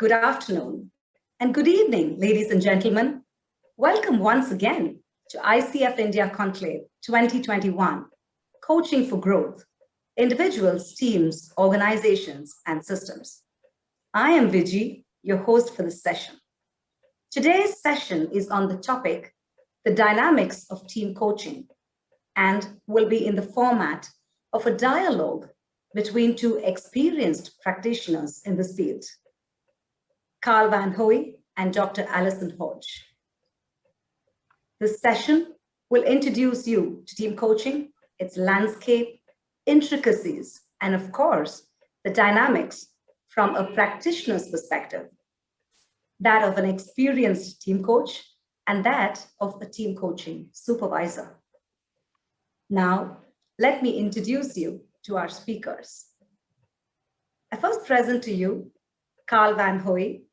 good afternoon, and good evening, ladies and gentlemen. Welcome once again to ICF India Conclave 2021, Coaching for Growth, Individuals, Teams, Organizations, and Systems. I am Viji, your host for this session. Today's session is on the topic, the dynamics of team coaching, and will be in the format of a dialogue between two experienced practitioners in this field, Carl Van Hoey and Dr. Allison Hodge. This session will introduce you to team coaching, its landscape, intricacies, and of course, the dynamics from a practitioner's perspective, that of an experienced team coach and that of a team coaching supervisor. Now, let me introduce you to our speakers. I first present to you Carl Van Hoey.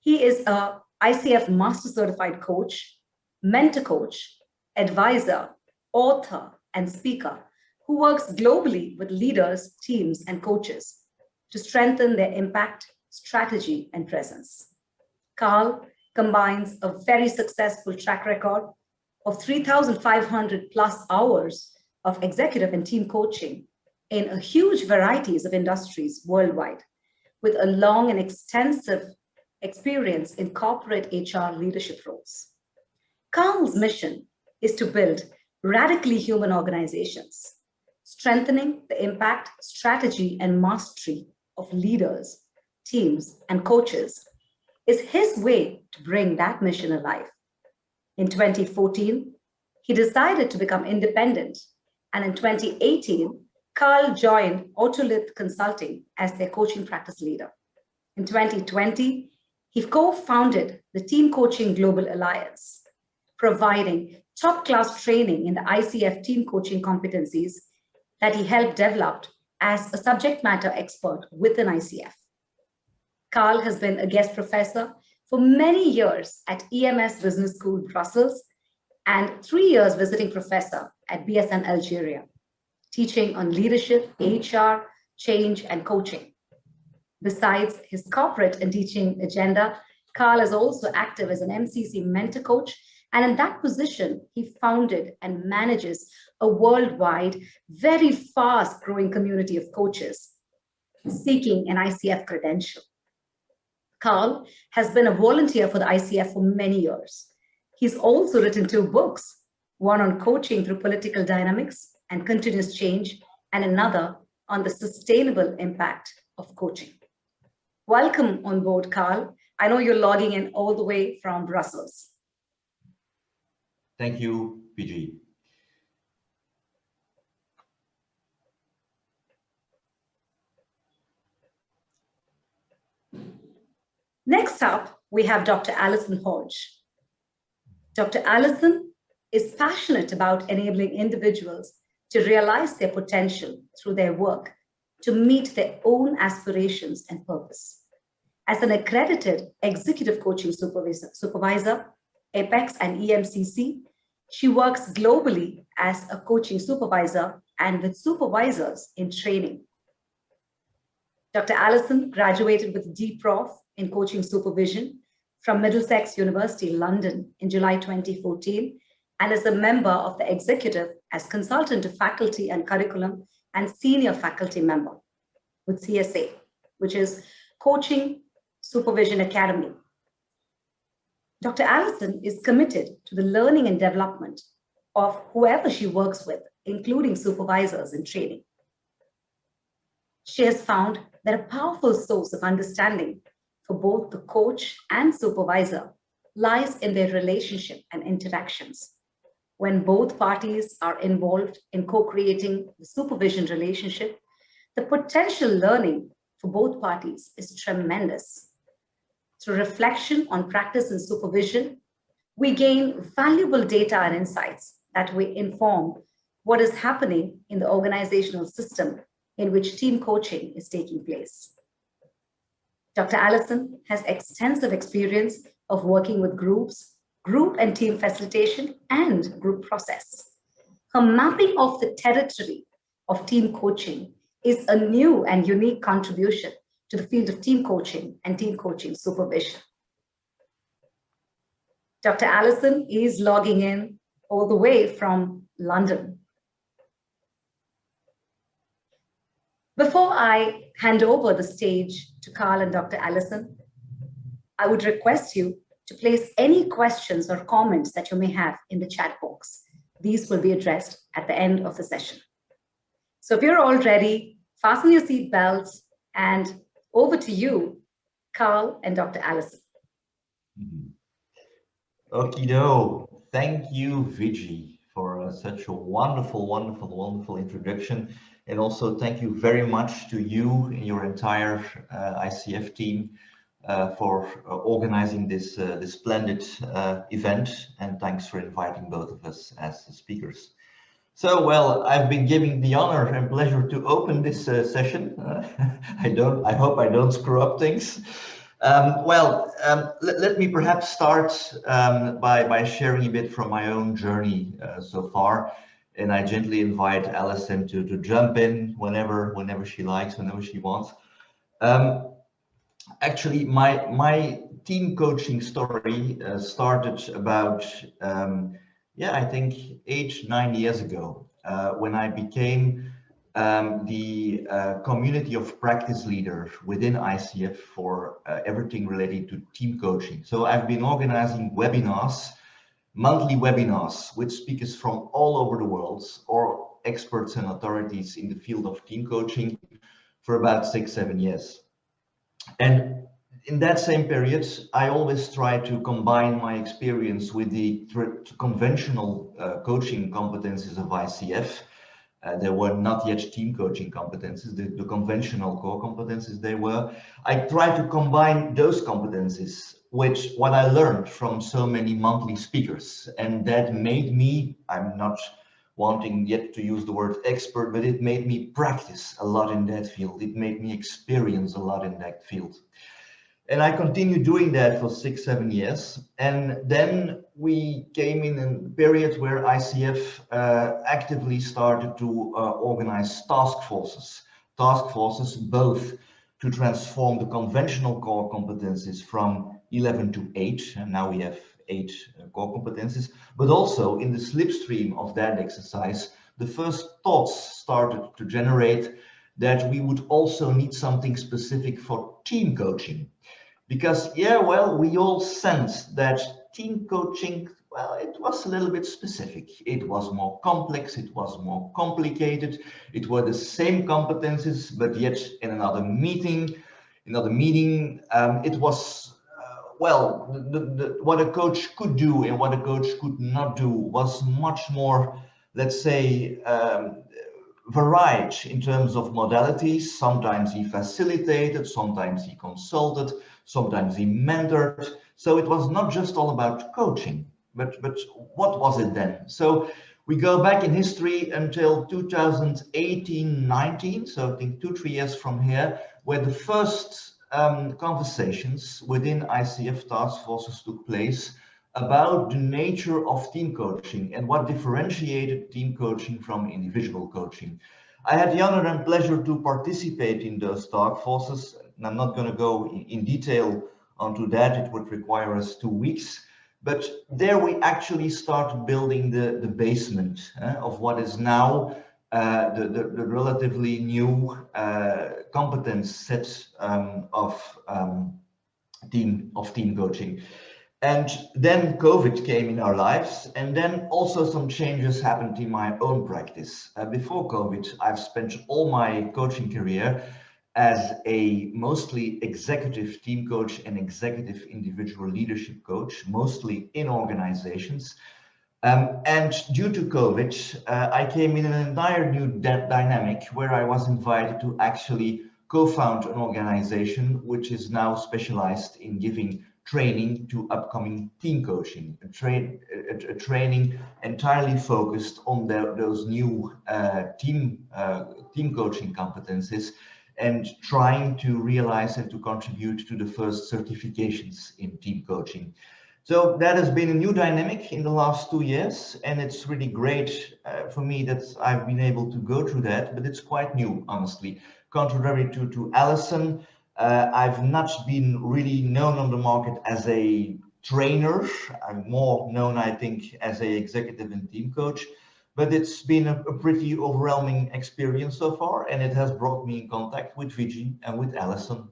He is a ICF Master Certified Coach, mentor coach, advisor, author, and speaker who works globally with leaders, teams, and coaches to strengthen their impact, strategy, and presence. Carl combines a very successful track record of 3,500 plus hours of executive and team coaching in a huge varieties of industries worldwide, with a long and extensive experience in corporate HR leadership roles. Carl's mission is to build radically human organizations, strengthening the impact, strategy, and mastery of leaders, teams, and coaches is his way to bring that mission alive. In 2014, he decided to become independent, and in 2018, Carl joined Autolith Consulting as their coaching practice leader. In 2020, he co-founded the Team Coaching Global Alliance, providing top-class training in the ICF team coaching competencies that he helped develop as a subject matter expert within ICF. Carl has been a guest professor for many years at EMS Business School, Brussels, and 3 years visiting professor at BSN Algeria, teaching on leadership, HR, change, and coaching. Besides his corporate and teaching agenda, Carl is also active as an MCC mentor coach, and in that position, he founded and manages a worldwide, very fast-growing community of coaches seeking an ICF credential. Carl has been a volunteer for the ICF for many years. He's also written 2 books, one on coaching through political dynamics and continuous change, and another on the sustainable impact of coaching. Welcome on board, Carl. I know you're logging in all the way from Brussels. Thank you, PG. Next up, we have Dr. Allison Hodge. Dr. Allison is passionate about enabling individuals to realize their potential through their work to meet their own aspirations and purpose. As an accredited executive coaching supervisor, APEX and EMCC, she works globally as a coaching supervisor and with supervisors in training. Dr. Allison graduated with D.Prof. in coaching supervision from Middlesex University, London in July 2014, and is a member of the executive as consultant to faculty and curriculum and senior faculty member with CSA, which is Coaching Supervision Academy. Dr. Allison is committed to the learning and development of whoever she works with, including supervisors in training. She has found that a powerful source of understanding for both the coach and supervisor lies in their relationship and interactions. When both parties are involved in co-creating the supervision relationship, the potential learning for both parties is tremendous. Through reflection on practice and supervision, we gain valuable data and insights that will inform what is happening in the organizational system in which team coaching is taking place. Dr. Allison has extensive experience of working with groups, group and team facilitation, and group process. Her mapping of the territory of team coaching is a new and unique contribution to the field of team coaching and team coaching supervision. Dr. Allison is logging in all the way from London. Before I hand over the stage to Carl and Dr. Allison, I would request you to place any questions or comments that you may have in the chat box. These will be addressed at the end of the session. So if you're all ready, fasten your seat belts, and over to you, Carl and Dr. Allison. Okido. Thank you, Viji, for such a wonderful introduction. And also thank you very much to you and your entire ICF team for organizing this splendid event. And thanks for inviting both of us as speakers. So, well, I've been given the honor and pleasure to open this session. I hope I don't screw up things. Let me perhaps start by sharing a bit from my own journey so far. And I gently invite Allison to jump in whenever she likes, whenever she wants. Actually, my team coaching story started about, I think 8-9 years ago, when I became the community of practice leaders within ICF for everything related to team coaching. So I've been organizing webinars, monthly webinars with speakers from all over the world or experts and authorities in the field of team coaching for about 6-7 years. And in that same period, I always try to combine my experience with the conventional coaching competencies of ICF. There were not yet team coaching competencies, the conventional core competencies they were. I try to combine those competencies with what I learned from so many monthly speakers. And that made me, I'm not wanting yet to use the word expert, but it made me practice a lot in that field. It made me experience a lot in that field. And I continued doing that for 6-7 years. And then we came in a period where ICF actively started to organize task forces both to transform the conventional core competencies from 11 to 8, and now we have 8 core competencies, but also in the slipstream of that exercise, the first thoughts started to generate that we would also need something specific for team coaching. Because, we all sensed that team coaching, it was a little bit specific. It was more complex, it was more complicated. It were the same competencies, but yet in another meeting, it was, what a coach could do and what a coach could not do was much more, let's say, varied in terms of modalities. Sometimes he facilitated, sometimes he consulted, sometimes he mentored. So it was not just all about coaching, but what was it then? So we go back in history until 2018-19, so I think 2-3 years from here, where the first conversations within ICF task forces took place about the nature of team coaching and what differentiated team coaching from individual coaching. I had the honor and pleasure to participate in those task forces, and I'm not going to go in detail onto that. It would require us 2 weeks. But there we actually started building the basement of what is now the relatively new competence set of team coaching. And then COVID came in our lives, and then also some changes happened in my own practice. Before COVID, I've spent all my coaching career as a mostly executive team coach and executive individual leadership coach, mostly in organizations. And due to COVID, I came in an entire new dynamic where I was invited to actually co-found an organization which is now specialized in giving training to upcoming team coaching, a training entirely focused on those new team coaching competencies, and trying to realize and to contribute to the first certifications in team coaching. So that has been a new dynamic in the last 2 years, and it's really great for me that I've been able to go through that, but it's quite new, honestly. Contrary to Allison, I've not been really known on the market as a trainer. I'm more known, I think, as a executive and team coach, but it's been a pretty overwhelming experience so far, and it has brought me in contact with Vijay and with Allison.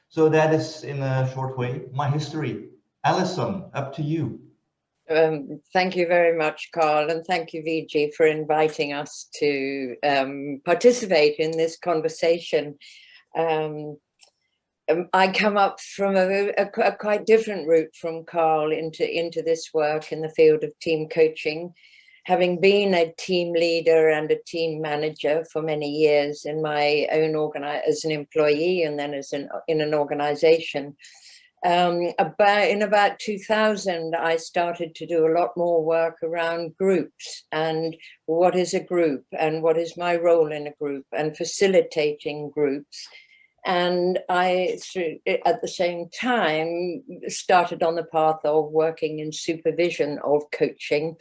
So that is, in a short way, my history. Allison, up to you. Thank you very much, Carl, and thank you, Vijay, for inviting us to participate in this conversation. I come up from a quite different route from Carl into this work in the field of team coaching, having been a team leader and a team manager for many years in my own as an employee and then in an organization. In about 2000, I started to do a lot more work around groups and what is a group and what is my role in a group and facilitating groups. And I, at the same time, started on the path of working in supervision of coaching.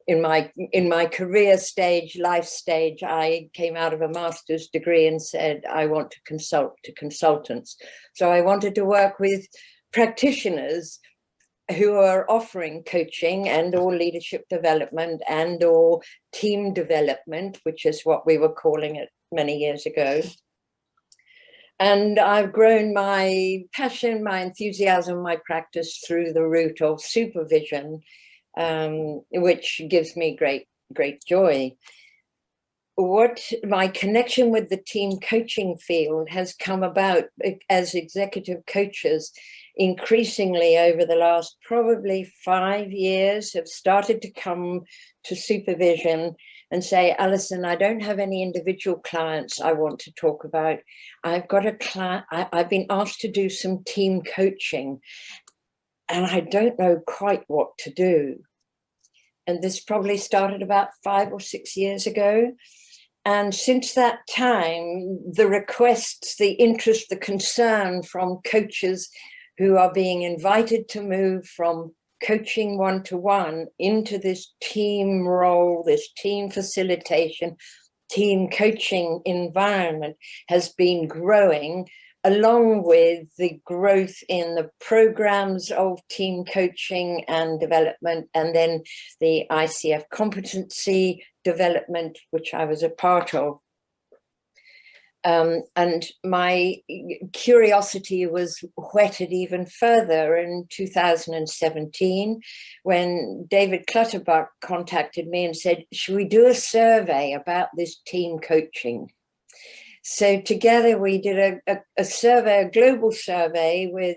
In my career stage, life stage, I came out of a master's degree and said, I want to consult to consultants. So I wanted to work with practitioners who are offering coaching and or leadership development and or team development, which is what we were calling it many years ago. And I've grown my passion, my enthusiasm, my practice through the route of supervision, which gives me great joy. What my connection with the team coaching field has come about as executive coaches increasingly over the last probably 5 years have started to come to supervision and say, Allison, I don't have any individual clients I want to talk about. I've got a client, I've been asked to do some team coaching and I don't know quite what to do. And this probably started about 5 or 6 years ago. And since that time, the requests, the interest, the concern from coaches who are being invited to move from coaching one-to-one into this team role, this team facilitation, team coaching environment has been growing, along with the growth in the programs of team coaching and development, and then the ICF competency development, which I was a part of. And my curiosity was whetted even further in 2017 when David Clutterbuck contacted me and said, should we do a survey about this team coaching? So together we did a survey, a global survey with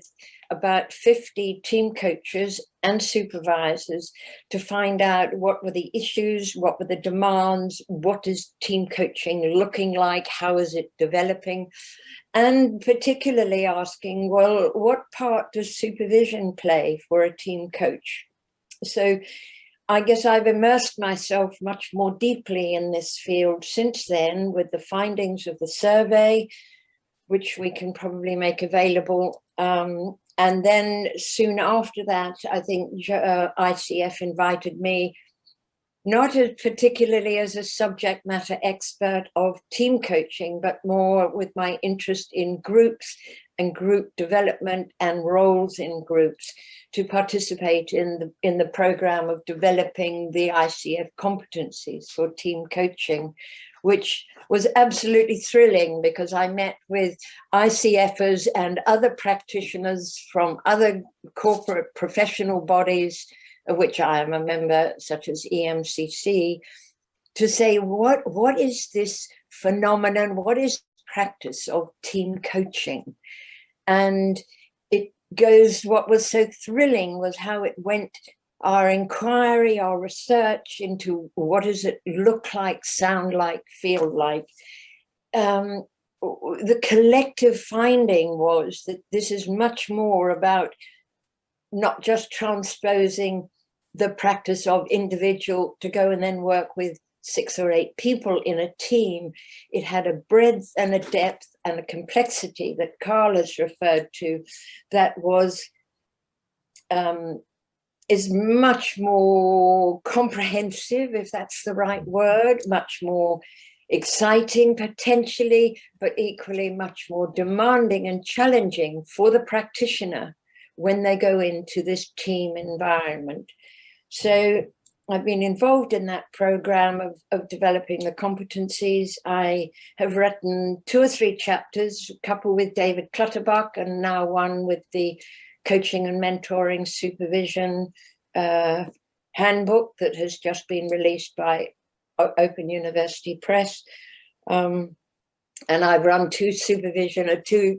about 50 team coaches and supervisors to find out what were the issues, what were the demands, what is team coaching looking like, how is it developing, and particularly asking, well, what part does supervision play for a team coach? So I guess I've immersed myself much more deeply in this field since then with the findings of the survey, which we can probably make available. And then soon after that, I think ICF invited me, not as particularly as a subject matter expert of team coaching, but more with my interest in groups and group development and roles in groups, to participate in the program of developing the ICF competencies for team coaching, which was absolutely thrilling because I met with ICFers and other practitioners from other corporate professional bodies, of which I am a member, such as EMCC, to say, what is this phenomenon? What is practice of team coaching? And it goes, what was so thrilling was how it went, our inquiry, our research into what does it look like, sound like, feel like. The collective finding was that this is much more about not just transposing the practice of individual to go and then work with 6 or 8 people in a team. It had a breadth and a depth and a complexity that Carl has referred to that was is much more comprehensive, if that's the right word, much more exciting potentially, but equally much more demanding and challenging for the practitioner when they go into this team environment. So I've been involved in that program of developing the competencies. I have written 2 or 3 chapters, a couple with David Clutterbuck and now one with the Coaching and Mentoring Supervision handbook that has just been released by Open University Press. And I've run 2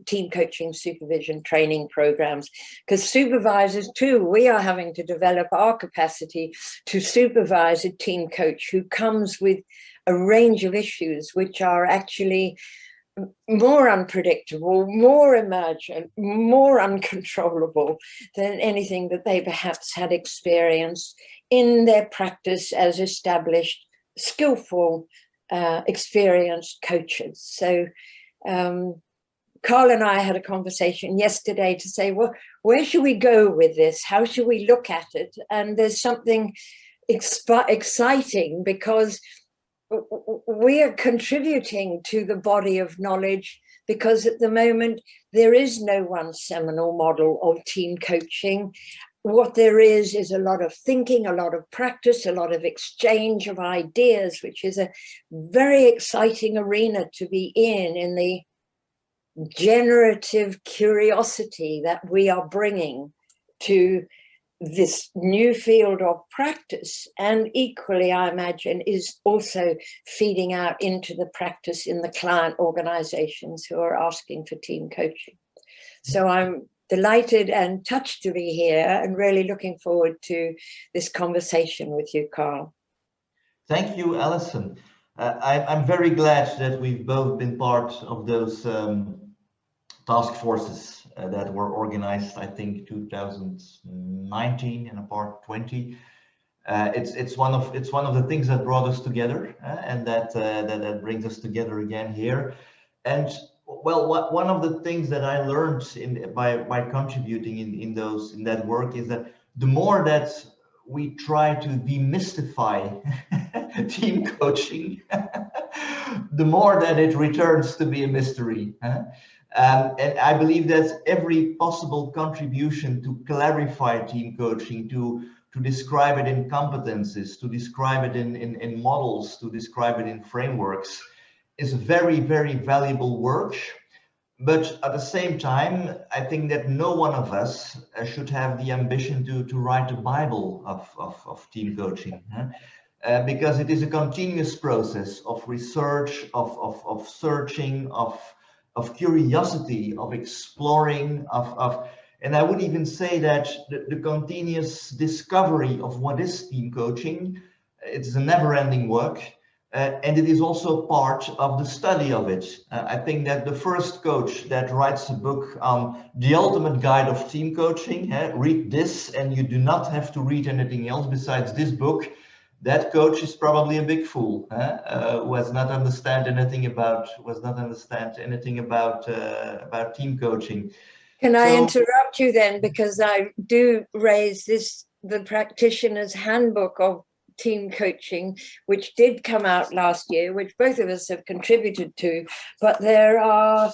team coaching supervision training programs, because supervisors too, we are having to develop our capacity to supervise a team coach who comes with a range of issues which are actually more unpredictable, more emergent, more uncontrollable than anything that they perhaps had experienced in their practice as established, skillful, experienced coaches. So Carl and I had a conversation yesterday to say, well, where should we go with this? How should we look at it? And there's something exciting, because we are contributing to the body of knowledge, because at the moment there is no one seminal model of team coaching. What there is a lot of thinking, a lot of practice, a lot of exchange of ideas, which is a very exciting arena to be in the generative curiosity that we are bringing to this new field of practice. And equally, I imagine, is also feeding out into the practice in the client organizations who are asking for team coaching. So I'm delighted and touched to be here and really looking forward to this conversation with you, Carl. Thank you, Allison. I'm very glad that we've both been part of those task forces that were organized, I think, 2019 and a part 20. It's one of the things that brought us together, and that brings us together again here. And well, one of the things that I learned by contributing in that work is that the more that we try to demystify team coaching, the more that it returns to be a mystery. And I believe that every possible contribution to clarify team coaching, to describe it in competencies, to describe it in models, to describe it in frameworks, is very, very valuable work. But at the same time, I think that no one of us should have the ambition to write a Bible of team coaching, because it is a continuous process of research, of searching, of curiosity, of exploring, and I would even say that the continuous discovery of what is team coaching, it's a never-ending work. And it is also part of the study of it. I think that the first coach that writes a book on the ultimate guide of team coaching, read this and you do not have to read anything else besides this book, that coach is probably a big fool, who does not understand anything about team coaching. Can I interrupt you then, because I do raise the practitioner's handbook of team coaching, which did come out last year, which both of us have contributed to, but there are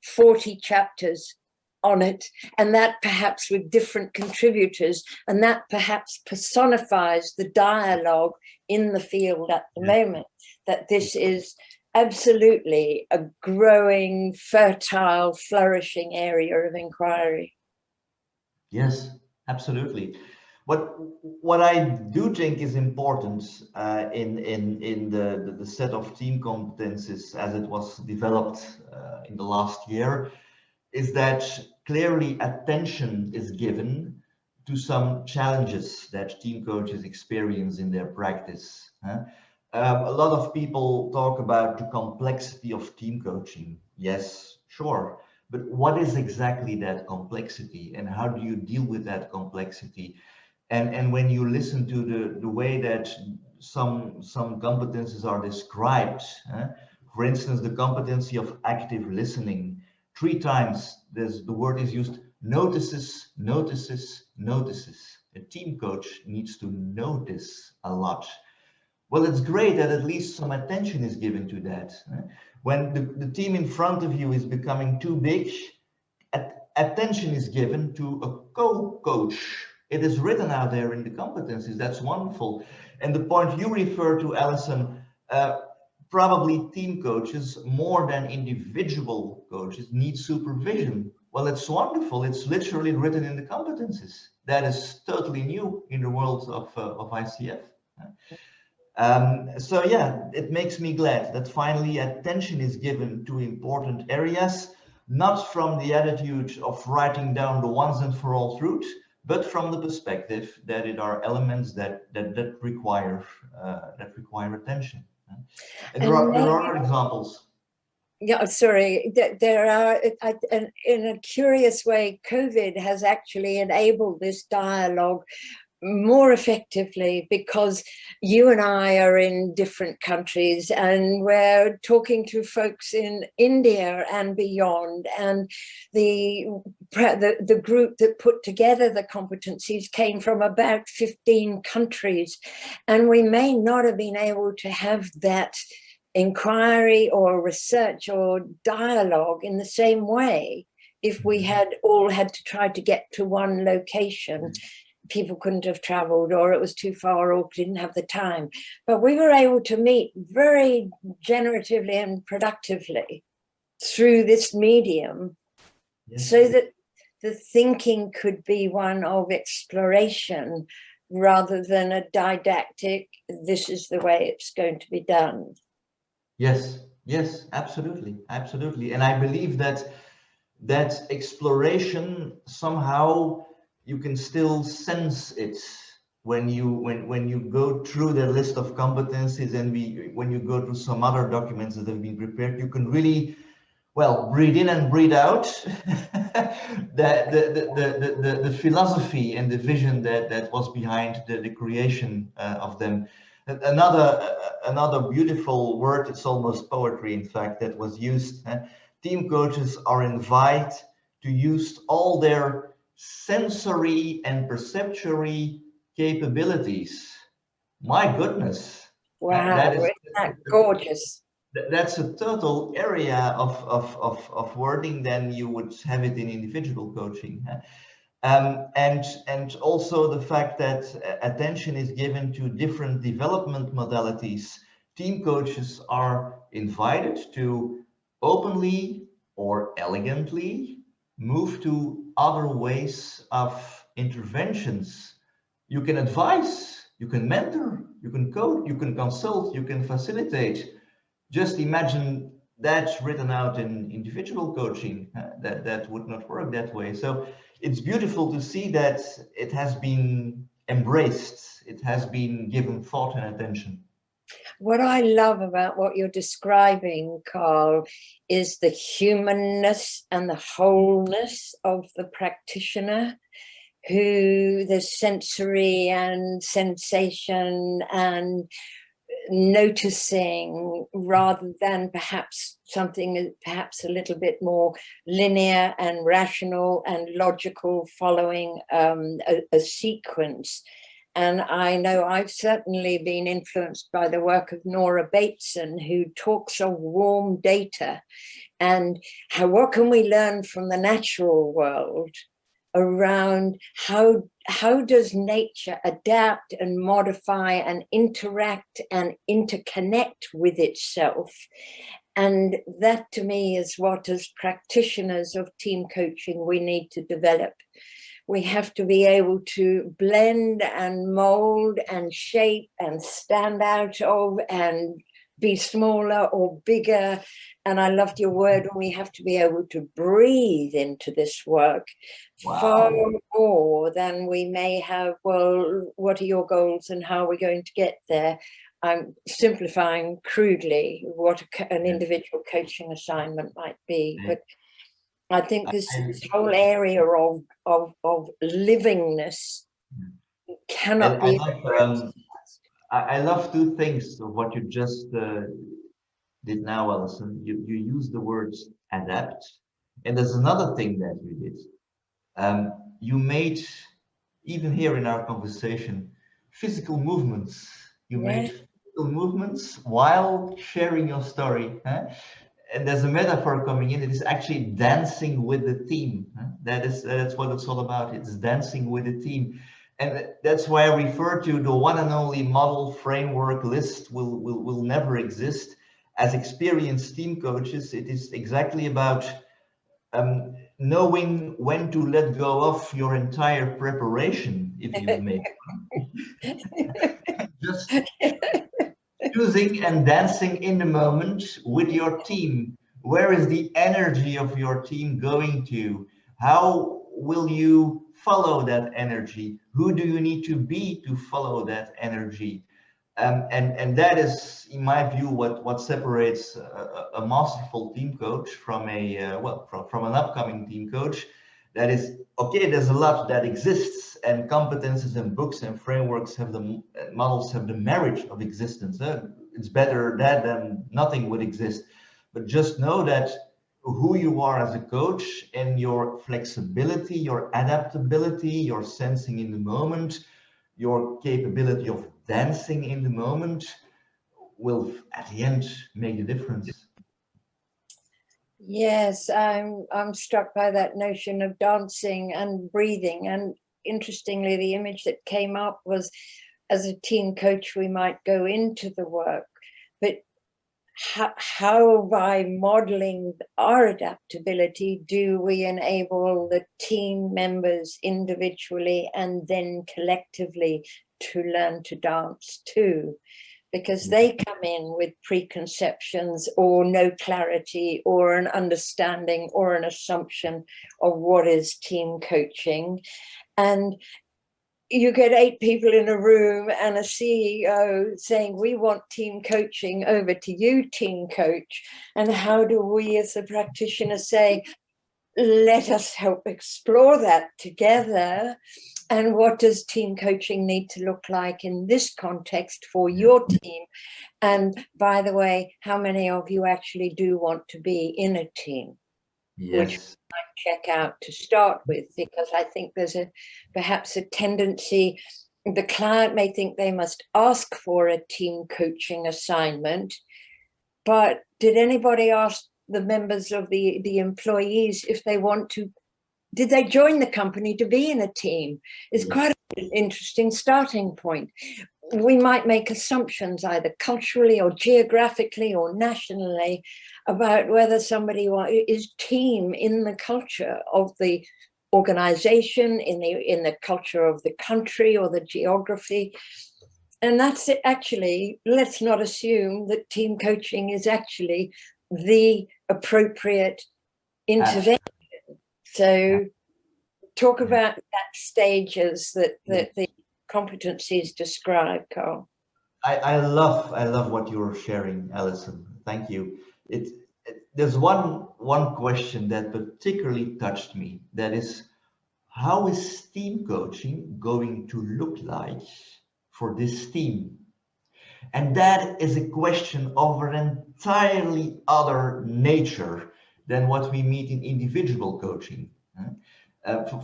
40 chapters on it, and that perhaps with different contributors, and that perhaps personifies the dialogue in the field at the moment, that this is absolutely a growing, fertile, flourishing area of inquiry. Yes, absolutely. What I do think is important in the set of team competencies as it was developed in the last year is that clearly attention is given to some challenges that team coaches experience in their practice. A lot of people talk about the complexity of team coaching. Yes, sure. But what is exactly that complexity, and how do you deal with that complexity? And when you listen to the way that some competencies are described, for instance, the competency of active listening, 3 times the word is used: notices, notices, notices. A team coach needs to notice a lot. Well, it's great that at least some attention is given to that. When the team in front of you is becoming too big, attention is given to a co-coach. It is written out there in the competencies. That's wonderful. And the point you refer to, Allison, probably team coaches more than individual coaches need supervision. Well, it's wonderful. It's literally written in the competencies. That is totally new in the world of ICF. So yeah, it makes me glad that finally attention is given to important areas, not from the attitude of writing down the once and for all truth, but from the perspective that it are elements that require attention. And there are other examples. Yeah, sorry, there are, in a curious way, COVID has actually enabled this dialogue more effectively, because you and I are in different countries and we're talking to folks in India and beyond, and the group that put together the competencies came from about 15 countries, and we may not have been able to have that inquiry or research or dialogue in the same way if we had all had to try to get to one location. People couldn't have traveled, or it was too far, or didn't have the time. But we were able to meet very generatively and productively through this medium, so that the thinking could be one of exploration rather than a didactic, this is the way it's going to be done. Yes, absolutely, absolutely. And I believe that exploration, somehow you can still sense it when you go through the list of competencies, and when you go through some other documents that have been prepared, you can really, well, breathe in and breathe out the philosophy and the vision that was behind the creation of them. Another beautiful word, it's almost poetry, in fact, that was used. Team coaches are invited to use all their sensory and perceptuary capabilities. My goodness. Wow, isn't that gorgeous? That's a total area of wording than you would have it in individual coaching. And also the fact that attention is given to different development modalities. Team coaches are invited to openly or elegantly move to other ways of interventions. You can advise, you can mentor, you can coach, you can consult, you can facilitate. Just imagine that's written out in individual coaching. That would not work that way. So it's beautiful to see that it has been embraced. It has been given thought and attention. What I love about what you're describing, Carl, is the humanness and the wholeness of the practitioner, who the sensory and sensation and noticing, rather than perhaps something perhaps a little bit more linear and rational and logical, following a sequence. And I know I've certainly been influenced by the work of Nora Bateson, who talks of warm data and what can we learn from the natural world around how does nature adapt and modify and interact and interconnect with itself. And that, to me, is what, as practitioners of team coaching, we need to develop. We have to be able to blend and mold and shape and stand out of and be smaller or bigger. And I loved your word, when we have to be able to breathe into this work. Wow. Far more than we may have, well, what are your goals and how are we going to get there? I'm simplifying crudely what an individual coaching assignment might be, but I think this whole area of livingness cannot be. I love two things of what you just did now, Allison. You use the words adapt, and there's another thing that you did. You made, even here in our conversation, physical movements. You made movements while sharing your story. And there's a metaphor coming in. It is actually dancing with the team. That's what it's all about. It's dancing with the team. And that's why I refer to the one and only model, framework, list will never exist. As experienced team coaches, it is exactly about knowing when to let go of your entire preparation, if you've made one. Just choosing and dancing in the moment with your team. Where is the energy of your team going to? How will you follow that energy? Who do you need to be to follow that energy? And that is, in my view, what separates a masterful team coach from from an upcoming team coach. That is, okay, there's a lot that exists, and competences and books and frameworks have the models have the merit of existence. It's better that than nothing would exist. But just know that who you are as a coach and your flexibility, your adaptability, your sensing in the moment, your capability of dancing in the moment will at the end make the difference. Yes, I'm struck by that notion of dancing and breathing. And interestingly, the image that came up was, as a team coach, we might go into the work, but how by modeling our adaptability do we enable the team members individually and then collectively to learn to dance too? Because they come in with preconceptions or no clarity or an understanding or an assumption of what is team coaching. And you get 8 people in a room and a CEO saying, we want team coaching, over to you, team coach. And how do we as a practitioner say, let us help explore that together? And what does team coaching need to look like in this context for your team? And by the way, how many of you actually do want to be in a team? Yes. Which we might check out to start with, because I think there's perhaps a tendency, the client may think they must ask for a team coaching assignment, but did anybody ask the members of the employees if they want to? Did they join the company to be in a team? It's quite an interesting starting point. We might make assumptions either culturally or geographically or nationally about whether somebody is team in the culture of the organization, in the culture of the country or the geography. And that's it. Actually, let's not assume that team coaching is actually the appropriate intervention. So talk about that stages that the competencies describe, Carl. I love what you're sharing, Allison. Thank you. There's one question that particularly touched me. That is, how is team coaching going to look like for this team? And that is a question of an entirely other nature than what we meet in individual coaching.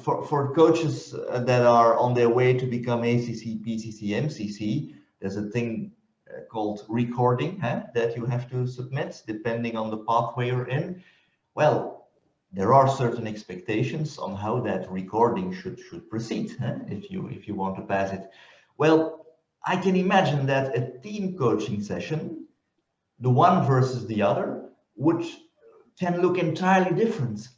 For coaches that are on their way to become ACC, PCC, MCC, there's a thing called recording that you have to submit depending on the pathway you're in. Well, there are certain expectations on how that recording should proceed if you want to pass it. Well, I can imagine that a team coaching session, the one versus the other, can look entirely different.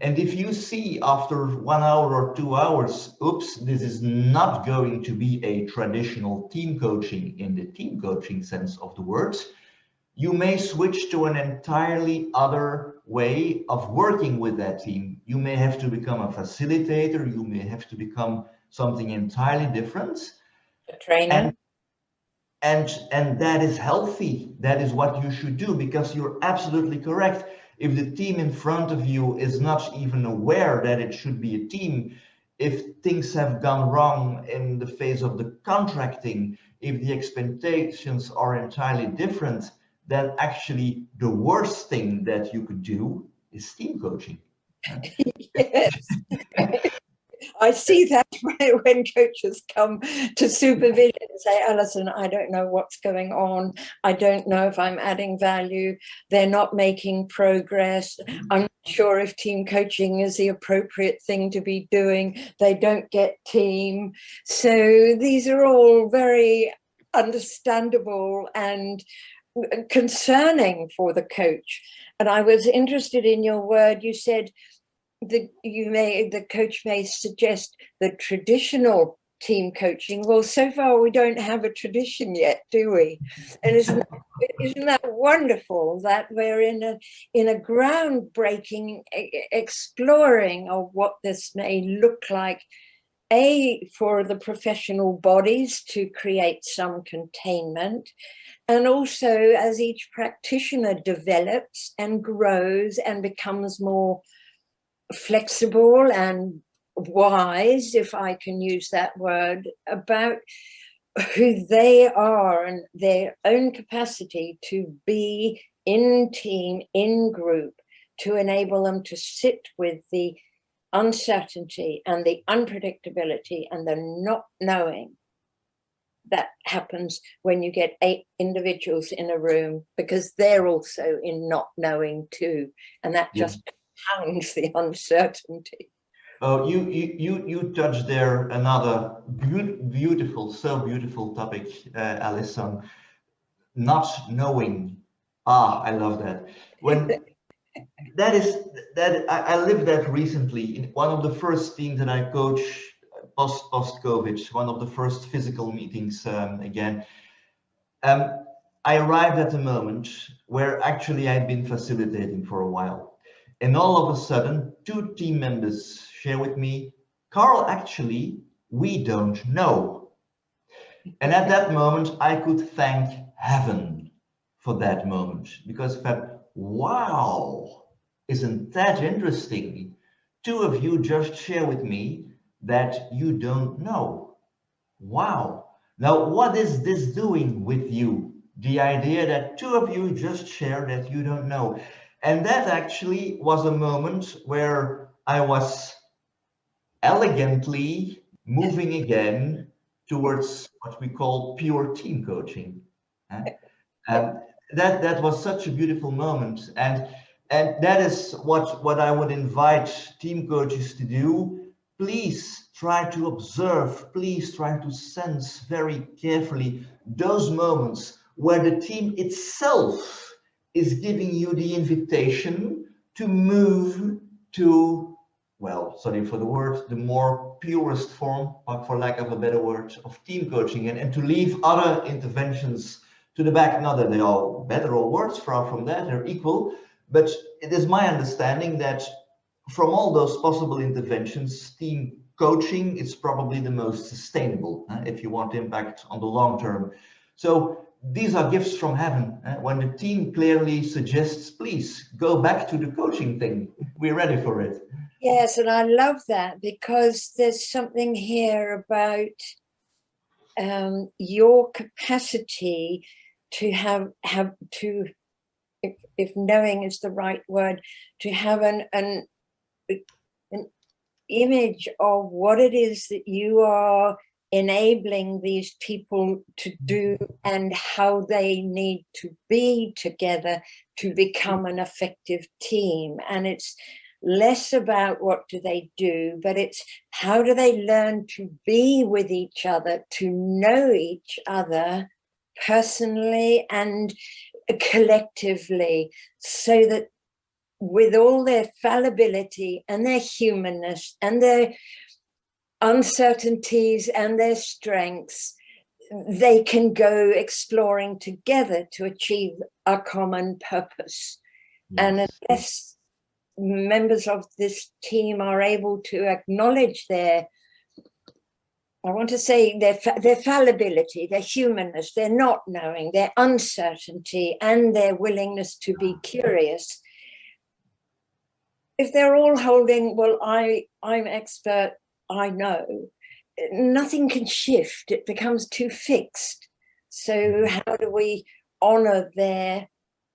And if you see after 1 hour or 2 hours, oops, this is not going to be a traditional team coaching in the team coaching sense of the words, you may switch to an entirely other way of working with that team. You may have to become a facilitator, you may have to become something entirely different. A trainer. And that is healthy. That is what you should do, because you're absolutely correct. If the team in front of you is not even aware that it should be a team, if things have gone wrong in the phase of the contracting, if the expectations are entirely different, then actually the worst thing that you could do is team coaching. Yes. I see that when coaches come to supervision and say, Alison, I don't know what's going on. I don't know if I'm adding value. They're not making progress. I'm not sure if team coaching is the appropriate thing to be doing. They don't get team. So these are all very understandable and concerning for the coach. And I was interested in your word. You said the coach may suggest the traditional team coaching. Well, so far we don't have a tradition yet, do we? And isn't that wonderful that we're in a groundbreaking exploring of what this may look like, for the professional bodies to create some containment, and also as each practitioner develops and grows and becomes more flexible and wise, if I can use that word, about who they are and their own capacity to be in team, in group, to enable them to sit with the uncertainty and the unpredictability and the not knowing that happens when you get 8 individuals in a room, because they're also in not knowing too, and that just compounds the uncertainty. Oh, you touched there another beautiful, so beautiful topic, Alison. Not knowing. Ah, I love that. When I lived that recently in one of the first teams that I coach post-COVID, one of the first physical meetings again. I arrived at a moment where actually I'd been facilitating for a while. And all of a sudden, 2 team members share with me, Carl, actually, we don't know. And at that moment, I could thank heaven for that moment, because I thought, wow, isn't that interesting? 2 of you just share with me that you don't know. Wow. Now, what is this doing with you? The idea that 2 of you just share that you don't know. And that actually was a moment where I was elegantly moving again towards what we call pure team coaching. That was such a beautiful moment. And that is what I would invite team coaches to do. Please try to observe, please try to sense very carefully those moments where the team itself is giving you the invitation to move to, well, sorry for the word, the more purest form, for lack of a better word, of team coaching, and to leave other interventions to the back. Not that they are better or worse, far from that, they're equal, but it is my understanding that from all those possible interventions, team coaching is probably the most sustainable if you want impact on the long term. So these are gifts from heaven. When the team clearly suggests, please go back to the coaching thing, we're ready for it. Yes, and I love that, because there's something here about your capacity to have to, if knowing is the right word, to have an image of what it is that you are enabling these people to do and how they need to be together to become an effective team. And it's less about what do they do, but it's how do they learn to be with each other, to know each other personally and collectively, so that with all their fallibility and their humanness and their uncertainties and their strengths, they can go exploring together to achieve a common purpose. Yes. And unless members of this team are able to acknowledge their, I want to say their fallibility, their humanness, their not knowing, their uncertainty, and their willingness to be curious, if they're all holding, well, I'm expert, I know, nothing can shift. It becomes too fixed. So how do we honor their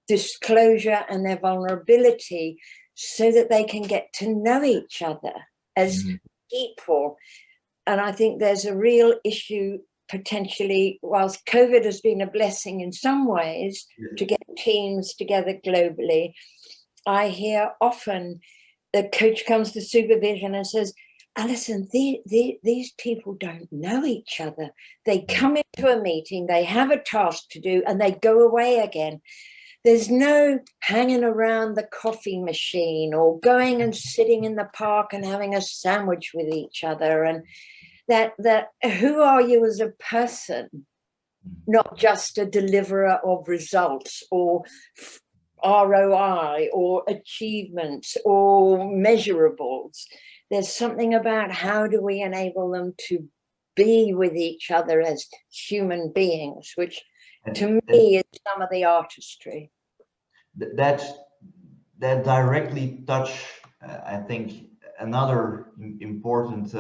disclosure and their vulnerability so that they can get to know each other as people. And I think there's a real issue potentially, whilst COVID has been a blessing in some ways to get teams together globally, I hear often the coach comes to supervision and says, Alison, these people don't know each other. They come into a meeting, they have a task to do, and they go away again. There's no hanging around the coffee machine or going and sitting in the park and having a sandwich with each other. And that who are you as a person, not just a deliverer of results or ROI or achievements or measurables. There's something about how do we enable them to be with each other as human beings, which to me is some of the artistry. That directly touch, I think, another important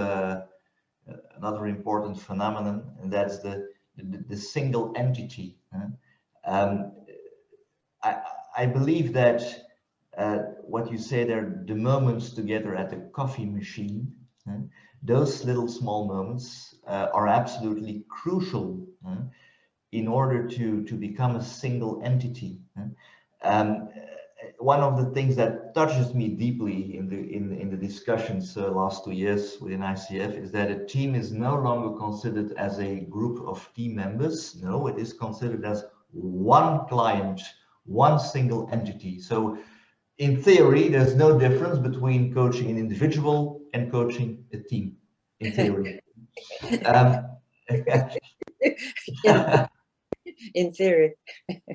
phenomenon, and that's the single entity. I believe that what you say there, the moments together at the coffee machine, those little small moments are absolutely crucial in order to become a single entity. One of the things that touches me deeply in the discussions last 2 years within ICF is that a team is no longer considered as a group of team members. No, it is considered as one client, one single entity. So in theory, there's no difference between coaching an individual and coaching a team, in theory. In theory.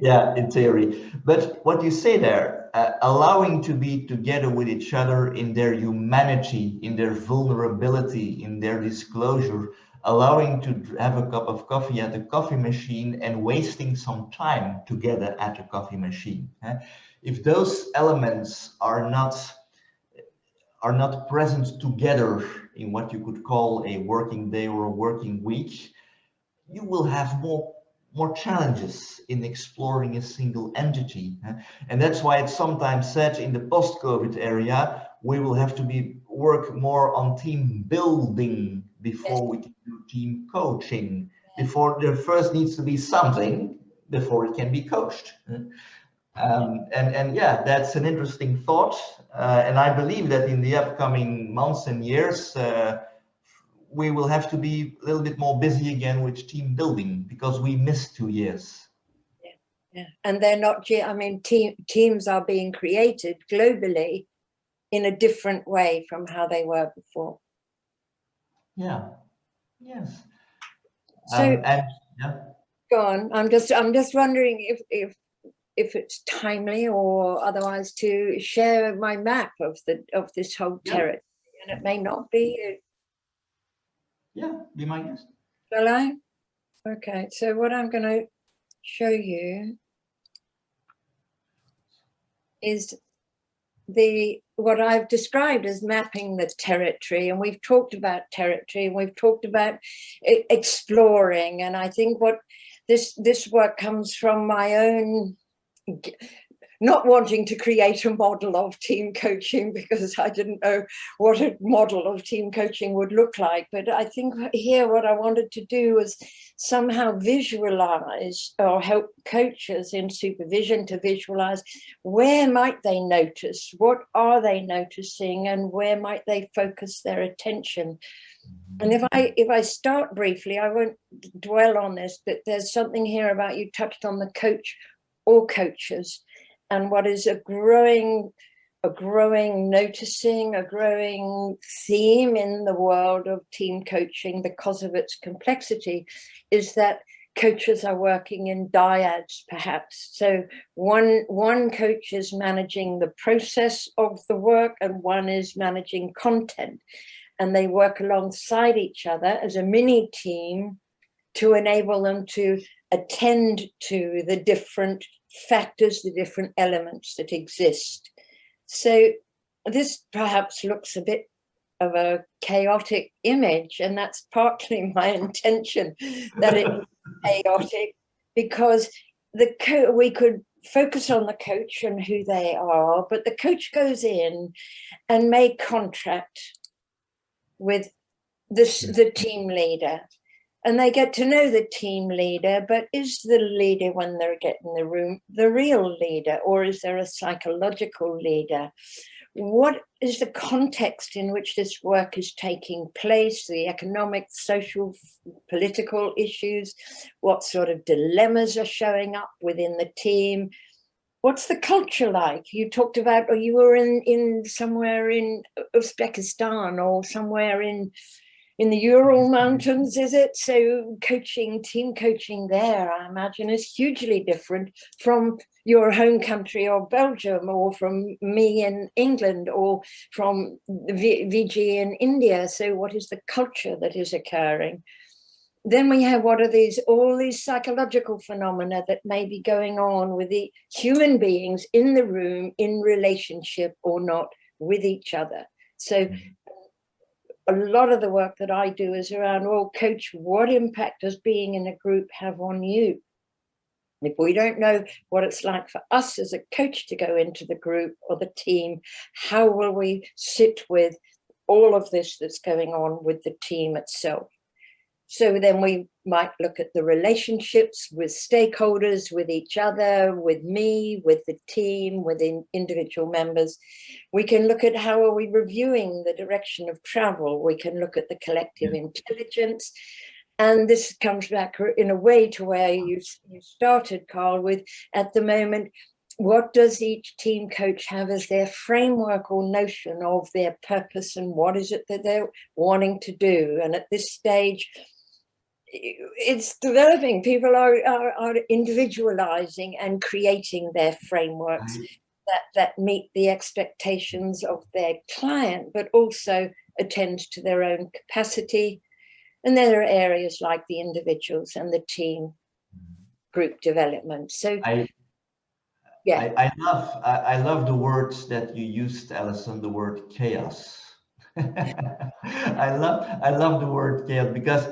Yeah, in theory. But what you say there, allowing to be together with each other in their humanity, in their vulnerability, in their disclosure, allowing to have a cup of coffee at the coffee machine and wasting some time together at the coffee machine. If those elements are not present together in what you could call a working day or a working week, you will have more challenges in exploring a single entity. And that's why it's sometimes said in the post-COVID area, we will have to work more on team building before we can do team coaching. Before there first needs to be something before it can be coached. And yeah, that's an interesting thought. And I believe that in the upcoming months and years, we will have to be a little bit more busy again with team building because we missed 2 years. Yeah. And they're not, I mean, teams are being created globally in a different way from how they were before. Yeah. Yes. So yeah. go on. I'm just wondering if it's timely or otherwise to share my map of this whole territory, and it may not be. Yeah, be my guest. Shall I? Okay, so what I'm going to show you is what I've described as mapping the territory, and we've talked about territory, and we've talked about exploring, and I think what this work comes from my own not wanting to create a model of team coaching because I didn't know what a model of team coaching would look like. But I think here what I wanted to do was somehow visualize or help coaches in supervision to visualize where might they notice, what are they noticing, and where might they focus their attention. And if I start briefly, I won't dwell on this, but there's something here about, you touched on the coach or coaches, and what is a growing noticing, a growing theme in the world of team coaching because of its complexity is that coaches are working in dyads, perhaps. So one coach is managing the process of the work and one is managing content, and they work alongside each other as a mini team to enable them to attend to the different factors, the different elements that exist. So this perhaps looks a bit of a chaotic image, and that's partly my intention, that it's chaotic, because we could focus on the coach and who they are, but the coach goes in and may contract with the team leader, and they get to know the team leader, but is the leader, when they get in the room, the real leader, or is there a psychological leader? What is the context in which this work is taking place, the economic, social, political issues? What sort of dilemmas are showing up within the team? What's the culture like? You talked about, or you were in somewhere in Uzbekistan or somewhere in the Ural Mountains, is it? So team coaching there, I imagine, is hugely different from your home country or Belgium, or from me in England, or from VG in India. So what is the culture that is occurring? Then we have all these psychological phenomena that may be going on with the human beings in the room, in relationship or not with each other. So a lot of the work that I do is around, well, coach, what impact does being in a group have on you? If we don't know what it's like for us as a coach to go into the group or the team, how will we sit with all of this that's going on with the team itself? So then we might look at the relationships with stakeholders, with each other, with me, with the team, with individual members. We can look at how are we reviewing the direction of travel. We can look at the collective intelligence. And this comes back in a way to where you started, Carl, with at the moment, what does each team coach have as their framework or notion of their purpose, and what is it that they're wanting to do? And at this stage, it's developing. People are individualizing and creating their frameworks that meet the expectations of their client, but also attend to their own capacity. And there are areas like the individuals and the team group development. So I love the words that you used, Allison, the word chaos. I love the word chaos, because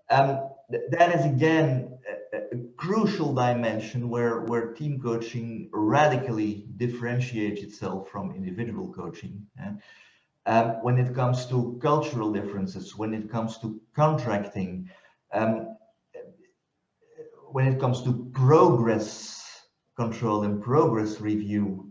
that is again a crucial dimension where team coaching radically differentiates itself from individual coaching. When it comes to cultural differences, when it comes to contracting, when it comes to progress control and progress review.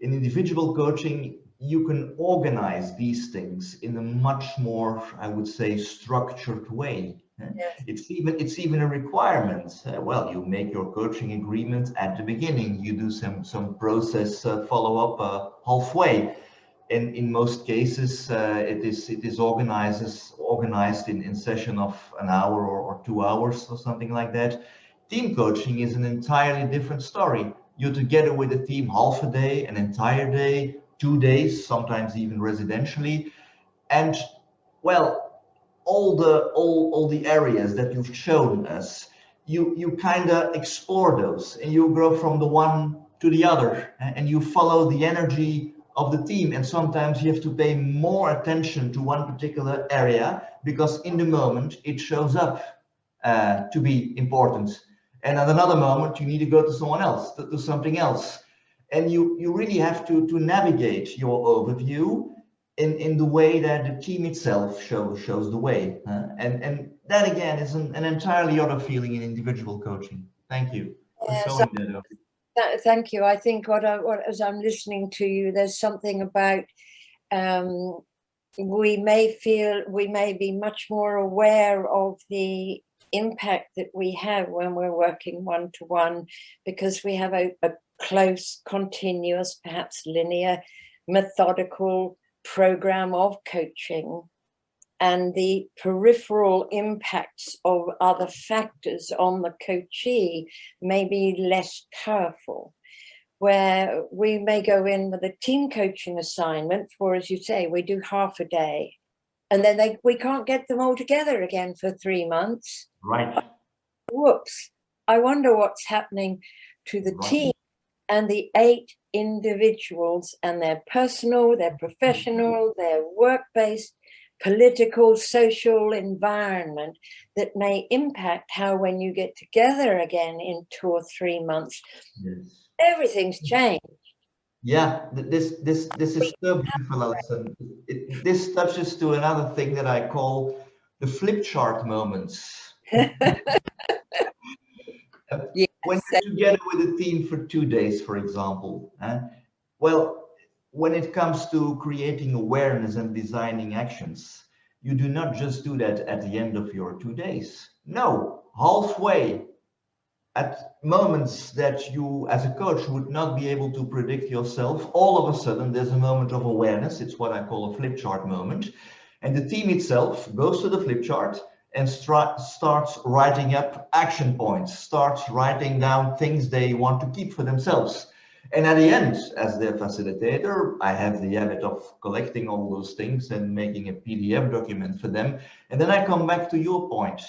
In individual coaching, you can organize these things in a much more, I would say, structured way. Yes. It's even a requirement. Well, you make your coaching agreement at the beginning. You do some process follow-up halfway. In most cases, it is organized in session of an hour or 2 hours or something like that. Team coaching is an entirely different story. You're together with a team half a day, an entire day, 2 days, sometimes even residentially, and well, all the areas that you've shown us, you kind of explore those, and you grow from the one to the other, and you follow the energy of the team. And sometimes you have to pay more attention to one particular area because in the moment it shows up to be important. And at another moment, you need to go to someone else, to something else. And you really have to navigate your overview in the way that the team itself shows the way. And that again is an entirely other feeling in individual coaching. Thank you for showing that. Thank you. I think as I'm listening to you, there's something about we may be much more aware of the impact that we have when we're working one-to-one, because we have a close, continuous, perhaps linear, methodical program of coaching, and the peripheral impacts of other factors on the coachee may be less powerful, where we may go in with a team coaching assignment for, as you say, we do half a day, and then we can't get them all together again for 3 months. Right. Whoops. I wonder what's happening to the team and the 8 individuals and their personal, their professional, their work-based, political, social environment that may impact how, when you get together again in 2 or 3 months, yes, everything's changed. Yeah, this is so beautiful, Alison. This touches to another thing that I call the flip chart moments. Yes. When you're together with a team for 2 days, for example, well, when it comes to creating awareness and designing actions, you do not just do that at the end of your 2 days. No, halfway, at moments that you as a coach would not be able to predict yourself, all of a sudden there's a moment of awareness. It's what I call a flip chart moment. And the team itself goes to the flip chart and starts writing up action points, starts writing down things they want to keep for themselves. And at the end, as their facilitator, I have the habit of collecting all those things and making a PDF document for them. And then I come back to your point.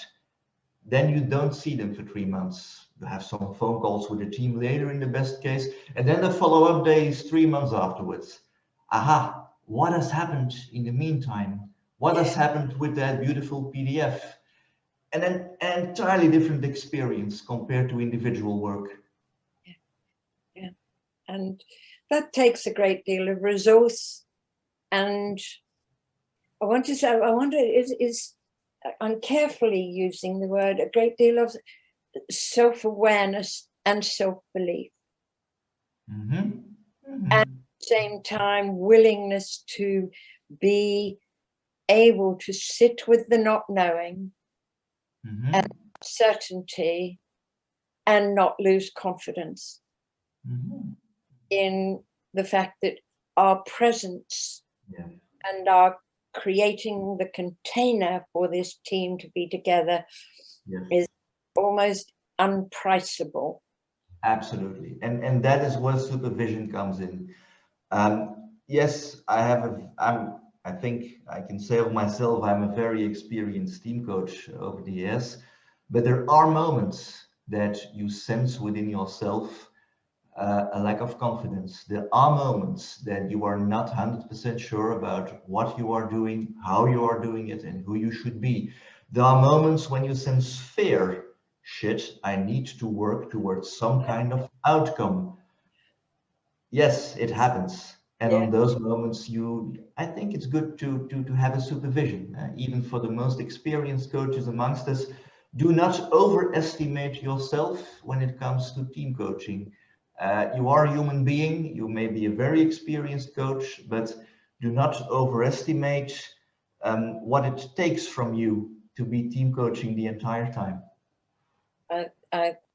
Then you don't see them for 3 months. You have some phone calls with the team later in the best case. And then the follow-up day is 3 months afterwards. Aha, what has happened in the meantime? What has happened with that beautiful PDF? And an entirely different experience compared to individual work. Yeah. And that takes a great deal of resource. And I want to say, I wonder, I'm carefully using the word, a great deal of self-awareness and self-belief. Mm-hmm. Mm-hmm. And at the same time, willingness to be able to sit with the not knowing Mm-hmm. and certainty and not lose confidence Mm-hmm. in the fact that our presence and our creating the container for this team to be together is almost unpriceable. Absolutely. And that is where supervision comes in. Yes, I think I can say of myself, I'm a very experienced team coach over the years, but there are moments that you sense within yourself a lack of confidence. There are moments that you are not 100% sure about what you are doing, how you are doing it, and who you should be. There are moments when you sense fear. Shit, I need to work towards some kind of outcome. Yes, it happens. And on those moments, I think it's good to have a supervision. Even for the most experienced coaches amongst us, do not overestimate yourself when it comes to team coaching. You are a human being. You may be a very experienced coach, but do not overestimate what it takes from you to be team coaching the entire time.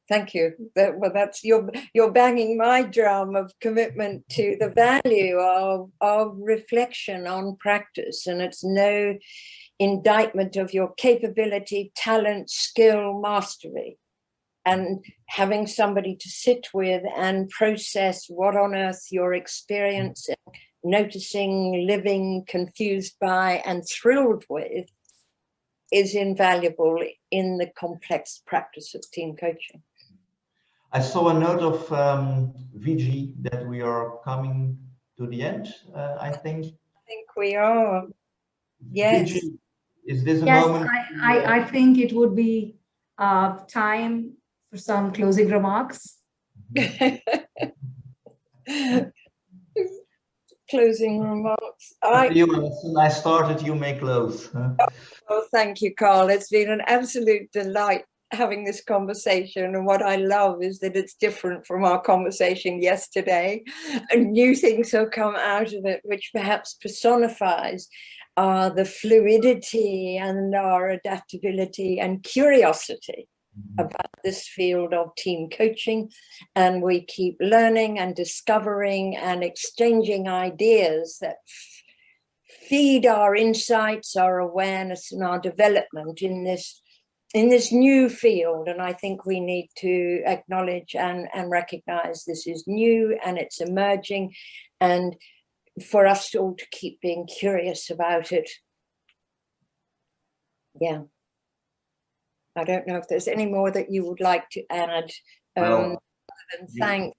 Thank you. Well, that's you're banging my drum of commitment to the value of reflection on practice, and it's no indictment of your capability, talent, skill, mastery, and having somebody to sit with and process what on earth you're experiencing, noticing, living, confused by, and thrilled with is invaluable in the complex practice of team coaching. I saw a note of VG that we are coming to the end, I think. I think we are. Yes. VG, is this a Yes, moment? I think it would be time for some closing remarks. Closing remarks. I started, you may close. Well, thank you, Carl. It's been an absolute delight having this conversation, and what I love is that it's different from our conversation yesterday, and new things have come out of it, which perhaps personifies the fluidity and our adaptability and curiosity about this field of team coaching. And we keep learning and discovering and exchanging ideas that feed our insights, our awareness, and our development in this new field. And I think we need to acknowledge and recognize this is new and it's emerging, and for us all to keep being curious about it. Yeah. I don't know if there's any more that you would like to add. And thanks.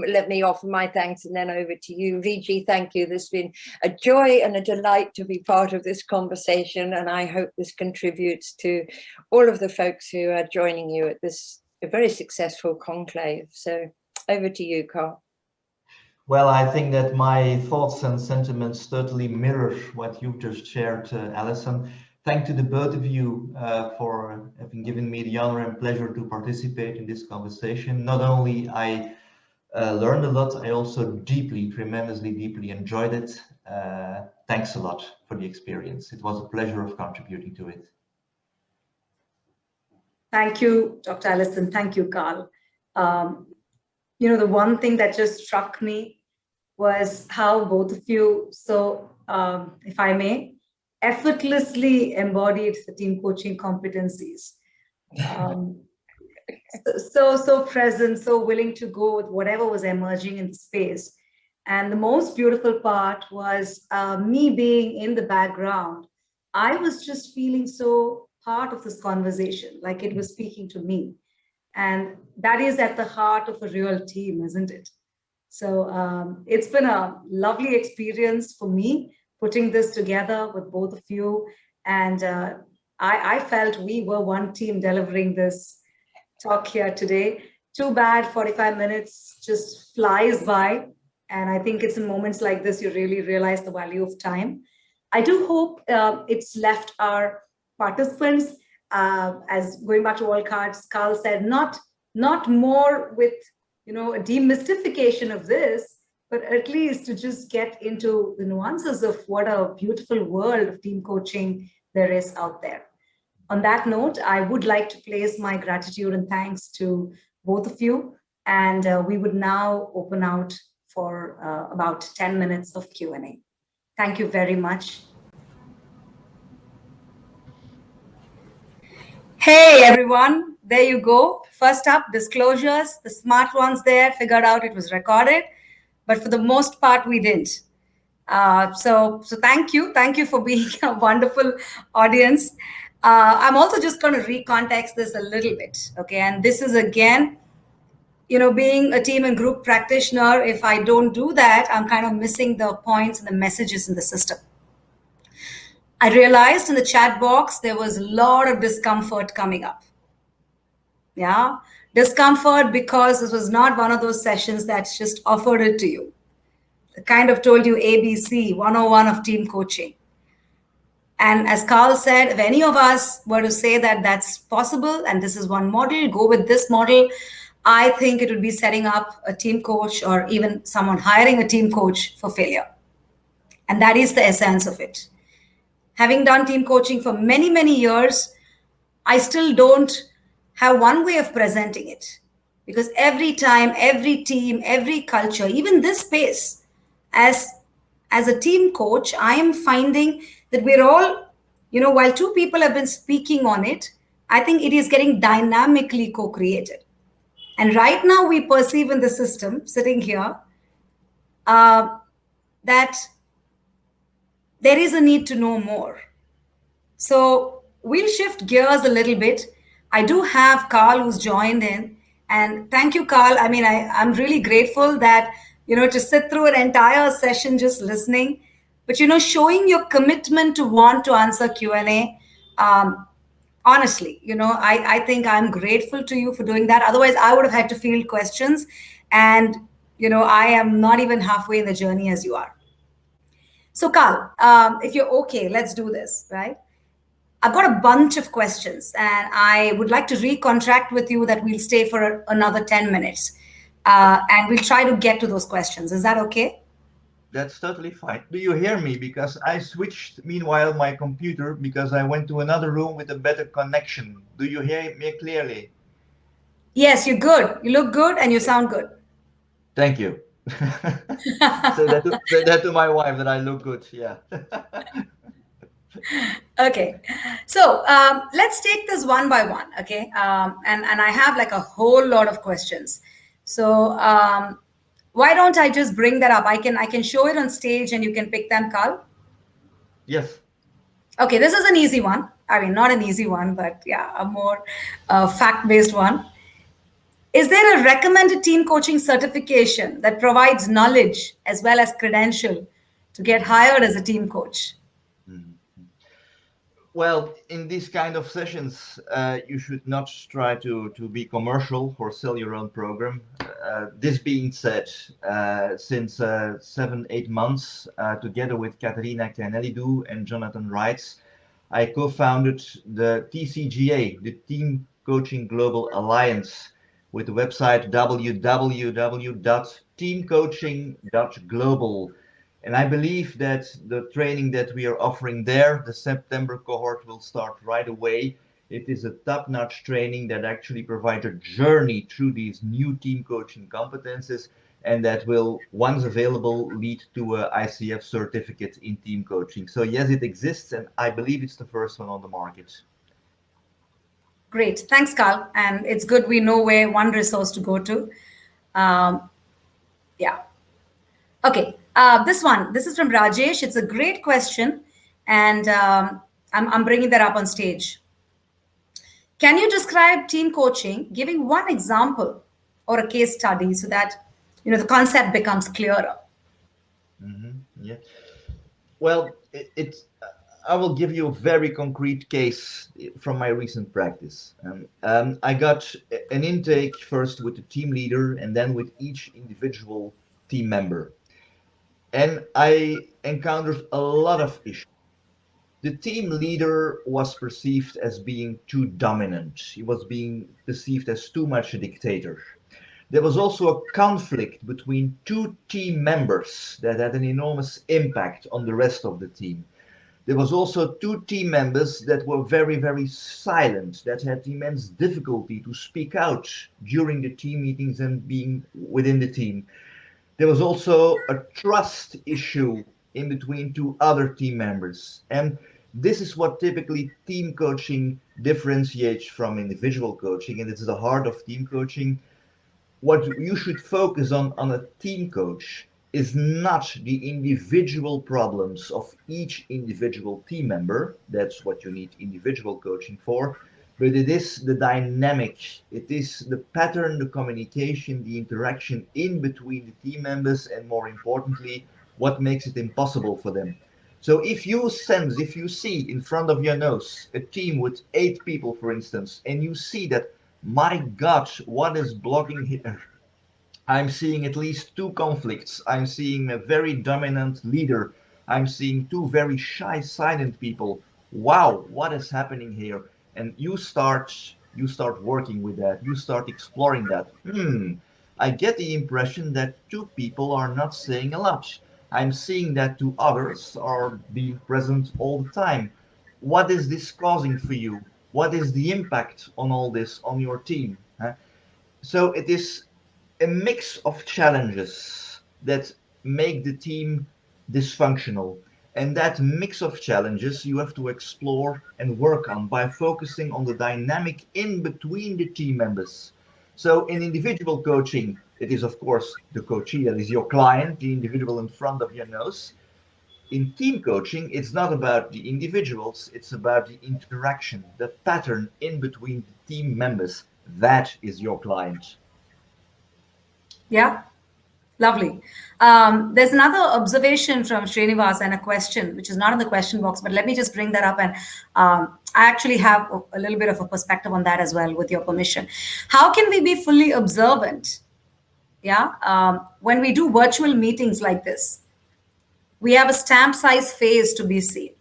Let me offer my thanks and then over to you. VG, thank you. This has been a joy and a delight to be part of this conversation, and I hope this contributes to all of the folks who are joining you at this very successful conclave. So over to you, Carl. Well, I think that my thoughts and sentiments totally mirror what you've just shared, Allison. Thank to the both of you for having given me the honor and pleasure to participate in this conversation. Not only I learned a lot, I also tremendously deeply enjoyed it. Thanks a lot for the experience. It was a pleasure of contributing to it. Thank you, Dr. Allison. Thank you, Carl. The one thing that just struck me was how both of you, if I may, effortlessly embodied the team coaching competencies. So present, so willing to go with whatever was emerging in the space. And the most beautiful part was me being in the background. I was just feeling so part of this conversation, like it was speaking to me. And that is at the heart of a real team, isn't it? So it's been a lovely experience for me putting this together with both of you. And I felt we were one team delivering this talk here today. Too bad 45 minutes just flies by. And I think it's in moments like this you really realize the value of time. I do hope it's left our participants, as going back to what Carl said, not more with a demystification of this, but at least to just get into the nuances of what a beautiful world of team coaching there is out there. On that note, I would like to place my gratitude and thanks to both of you. And we would now open out for about 10 minutes of Q&A. Thank you very much. Hey, everyone. There you go. First up, disclosures. The smart ones there figured out it was recorded, but for the most part, we didn't. So thank you. Thank you for being a wonderful audience. I'm also just going to recontext this a little bit, okay? And this is, again, being a team and group practitioner, if I don't do that, I'm kind of missing the points and the messages in the system. I realized in the chat box, there was a lot of discomfort coming up. Yeah, discomfort because this was not one of those sessions that's just offered it to you. I kind of told you ABC, 101 of team coaching. And as Carl said, if any of us were to say that that's possible and this is one model, go with this model, I think it would be setting up a team coach or even someone hiring a team coach for failure. And that is the essence of it. Having done team coaching for many, many years, I still don't have one way of presenting it. Because every time, every team, every culture, even this space, as a team coach, I am finding that we're all, while two people have been speaking on it, I think it is getting dynamically co-created. And right now we perceive in the system, sitting here, that there is a need to know more. So we'll shift gears a little bit. I do have Carl who's joined in. And thank you, Carl. I mean, I'm really grateful that, to sit through an entire session just listening, but, showing your commitment to want to answer Q&A. Honestly, I think I'm grateful to you for doing that. Otherwise, I would have had to field questions. And, I am not even halfway in the journey as you are. So, Carl, if you're okay, let's do this, right? I've got a bunch of questions, and I would like to recontract with you that we'll stay for another 10 minutes. And we'll try to get to those questions. Is that okay? That's totally fine. Do you hear me? Because I switched, meanwhile, my computer because I went to another room with a better connection. Do you hear me clearly? Yes, you're good. You look good and you sound good. Thank you. Say that to my wife that I look good. Yeah. Okay, so let's take this one by one. Okay, and I have like a whole lot of questions. So why don't I just bring that up? I can show it on stage and you can pick them, Carl. Yes. Okay, this is an easy one. I mean, not an easy one, but yeah, a more fact-based one. Is there a recommended team coaching certification that provides knowledge as well as credential to get hired as a team coach? Well, in these kind of sessions, you should not try to be commercial or sell your own program. This being said, since 7, 8 months, together with Katerina Kennelidou and Jonathan Wrights, I co-founded the TCGA, the Team Coaching Global Alliance, with the website www.teamcoaching.global. And I believe that the training that we are offering there, the September cohort will start right away. It is a top-notch training that actually provides a journey through these new team coaching competences, and that will, once available, lead to a ICF certificate in team coaching. So yes, it exists, and I believe it's the first one on the market. Great. Thanks, Carl. And it's good we know where one resource to go to. Yeah. Okay. This is from Rajesh. It's a great question. And I'm bringing that up on stage. Can you describe team coaching, giving one example or a case study so that, the concept becomes clearer? Yeah. Well, I will give you a very concrete case from my recent practice. I got an intake first with the team leader and then with each individual team member. And I encountered a lot of issues. The team leader was perceived as being too dominant. He was being perceived as too much a dictator. There was also a conflict between two team members that had an enormous impact on the rest of the team. There was also two team members that were very, very silent, that had immense difficulty to speak out during the team meetings and being within the team. There was also a trust issue in between two other team members. And this is what typically team coaching differentiates from individual coaching, and it's the heart of team coaching. What you should focus on a team coach is not the individual problems of each individual team member. That's what you need individual coaching for. But it is the dynamic, it is the pattern, the communication, the interaction in between the team members, and more importantly, what makes it impossible for them. So if you see in front of your nose a team with 8 people, for instance, and you see that, my God, what is blocking here? I'm seeing at least two conflicts. I'm seeing a very dominant leader. I'm seeing two very shy, silent people. Wow, what is happening here? And you start working with that. You start exploring that. I get the impression that 2 people are not saying a lot. I'm seeing that 2 others are being present all the time. What is this causing for you? What is the impact on all this on your team? Huh? So it is a mix of challenges that make the team dysfunctional. And that mix of challenges you have to explore and work on by focusing on the dynamic in between the team members. So in individual coaching, it is of course the coachee that is your client, the individual in front of your nose. In team coaching, it's not about the individuals, it's about the interaction, the pattern in between the team members. That is your client. Yeah, lovely. There's another observation from Srinivas and a question, which is not in the question box, but let me just bring that up. And I actually have a little bit of a perspective on that as well, with your permission. How can we be fully observant? Yeah, when we do virtual meetings like this, we have a stamp size face to be seen.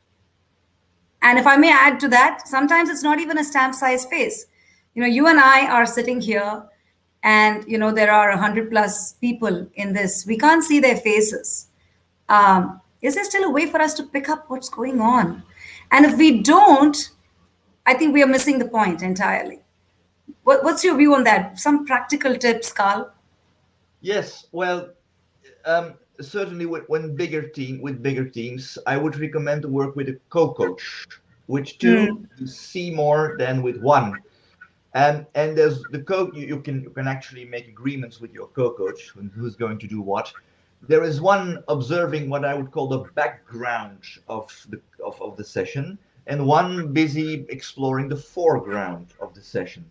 And if I may add to that, sometimes it's not even a stamp size face. You and I are sitting here, and there are 100+ people in this. We can't see their faces. Is there still a way for us to pick up what's going on? And if we don't, I think we are missing the point entirely. What's your view on that? Some practical tips, Carl? Yes, well, certainly with bigger teams, I would recommend to work with a co-coach. With two, you see more than with one. And there's the you can actually make agreements with your co-coach on who's going to do what. There is one observing what I would call the background of the session, and one busy exploring the foreground of the session.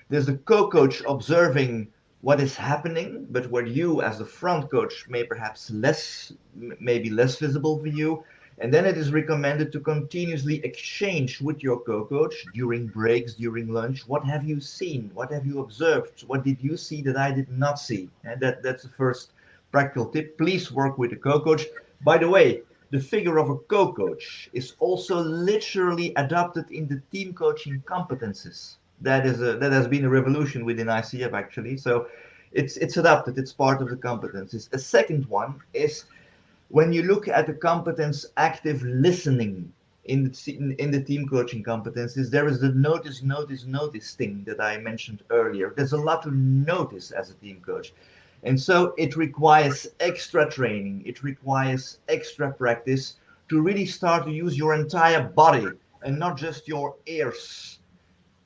There's a co-coach observing what is happening, but where you as the front coach may be less visible for you. And then it is recommended to continuously exchange with your co-coach during breaks, during lunch. What have you seen? What have you observed? What did you see that I did not see? And that's the first practical tip. Please work with a co-coach. By the way, the figure of a co-coach is also literally adopted in the team coaching competencies. That has been a revolution within ICF actually. So it's adapted. It's part of the competencies. A second one is when you look at the competence active listening in the team coaching competencies, there is the notice thing that I mentioned earlier. There's a lot to notice as a team coach. And so it requires extra training, it requires extra practice to really start to use your entire body and not just your ears.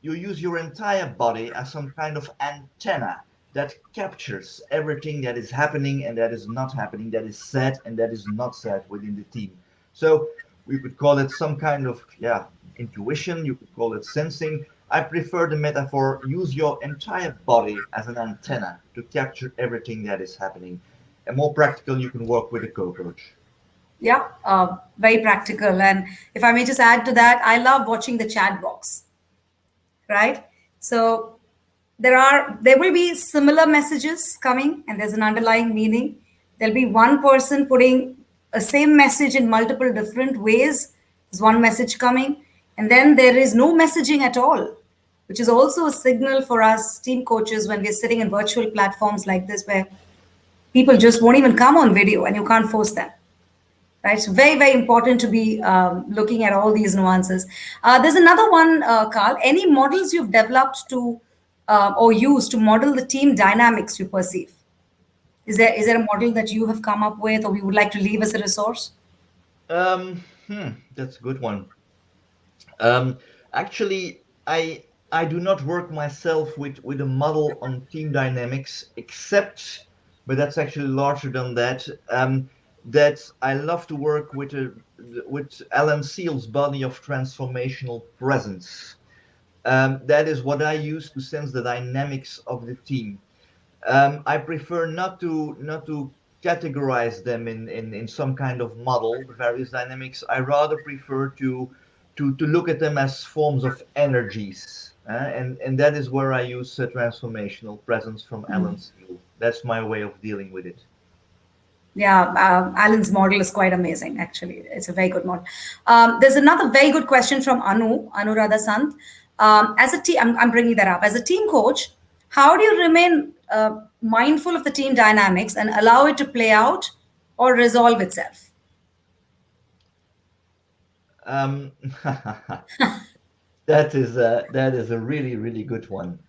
You use your entire body as some kind of antenna that captures everything that is happening and that is not happening, that is said and that is not said within the team. So we could call it some kind of intuition, you could call it sensing. I prefer the metaphor, use your entire body as an antenna to capture everything that is happening. And more practical, you can work with a co-coach. Yeah, very practical. And if I may just add to that, I love watching the chat box, right? So there will be similar messages coming and there's an underlying meaning. There'll be one person putting a same message in multiple different ways. There's one message coming, and then there is no messaging at all, which is also a signal for us team coaches when we're sitting in virtual platforms like this where people just won't even come on video and you can't force them. Right, so very, very important to be looking at all these nuances. There's another one, Carl. Any models you've developed to or used to model the team dynamics you perceive? Is there a model that you have come up with or we would like to leave as a resource? That's a good one. Actually, I do not work myself with a model on team dynamics, except, but that's actually larger than that. That I love to work with Alan Seale's body of transformational presence. That is what I use to sense the dynamics of the team. I prefer not to categorize them in some kind of model, the various dynamics. I rather prefer to look at them as forms of energies. And that is where I use transformational presence from Alan Seale. That's my way of dealing with it. Yeah, Alan's model is quite amazing, actually. It's a very good model. There's another very good question from Anuradha Sant. As a team, I'm bringing that up. As a team coach, how do you remain mindful of the team dynamics and allow it to play out or resolve itself? That is a really, really good one.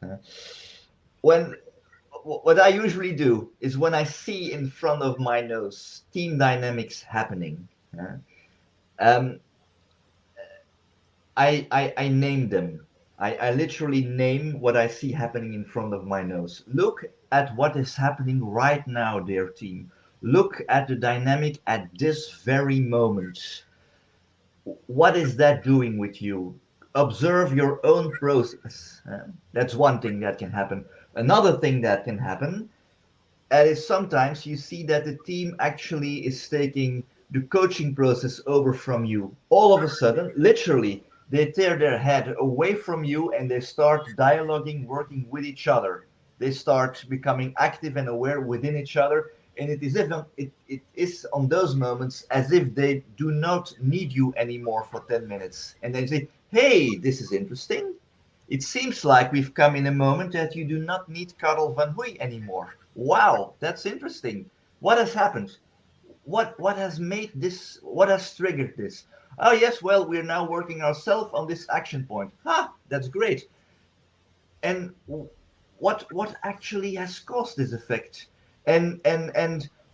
What I usually do is when I see in front of my nose team dynamics happening, I name them. I literally name what I see happening in front of my nose. Look at what is happening right now, dear team. Look at the dynamic at this very moment. What is that doing with you? Observe your own process. That's one thing that can happen. Another thing that can happen is sometimes you see that the team actually is taking the coaching process over from you. All of a sudden, literally, they tear their head away from you and they start dialoguing, working with each other. They start becoming active and aware within each other. And it is on those moments as if they do not need you anymore for 10 minutes. And they say, hey, this is interesting. It seems like we've come in a moment that you do not need Karel van Hooy anymore. Wow, that's interesting. What has happened? What has made this? What has triggered this? Oh yes, well, we're now working ourselves on this action point. That's great. And what actually has caused this effect? And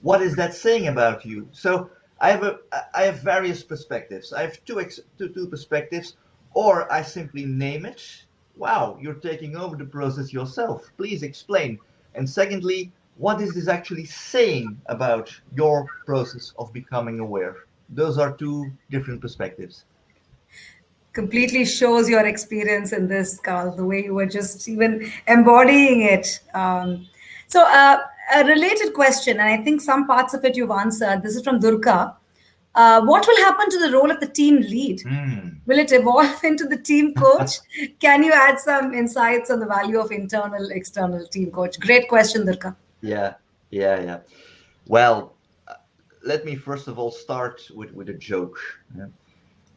what is that saying about you? So I have various perspectives. I have two perspectives, or I simply name it. Wow, you're taking over the process yourself. Please explain. And secondly, what is this actually saying about your process of becoming aware? Those are two different perspectives. Completely shows your experience in this, Carl, the way you were just even embodying it. So a related question, and I think some parts of it you've answered. This is from Durga. What will happen to the role of the team lead? Will it evolve into the team coach? Can you add some insights on the value of internal, external team coach? Great question, Durga. Yeah. Well, let me first of all start with a joke.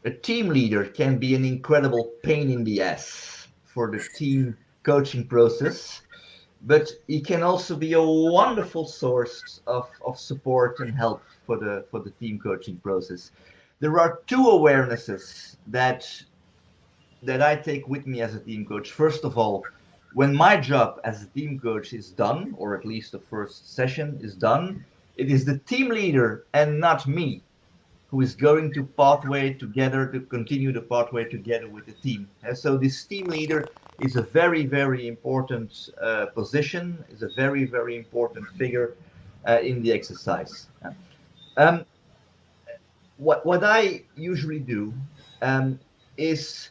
A team leader can be an incredible pain in the ass for the team coaching process, but he can also be a wonderful source of support and help for the team coaching process. There are two awarenesses that I take with me as a team coach. First of all, when my job as a team coach is done, or at least the first session is done, it is the team leader and not me who is going to pathway together to continue the pathway together with the team. And so this team leader is a very, very important position, is a very, very important figure in the exercise. Um, what I usually do is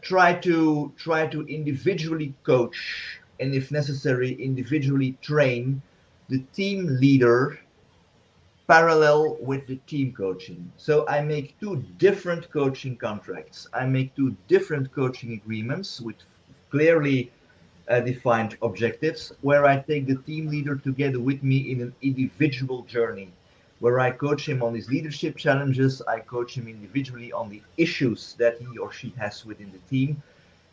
try to individually coach and, if necessary, individually train the team leader parallel with the team coaching. So I make two different coaching contracts. I make two different coaching agreements with clearly defined objectives, where I take the team leader together with me in an individual journey, where I coach him on his leadership challenges, I coach him individually on the issues that he or she has within the team.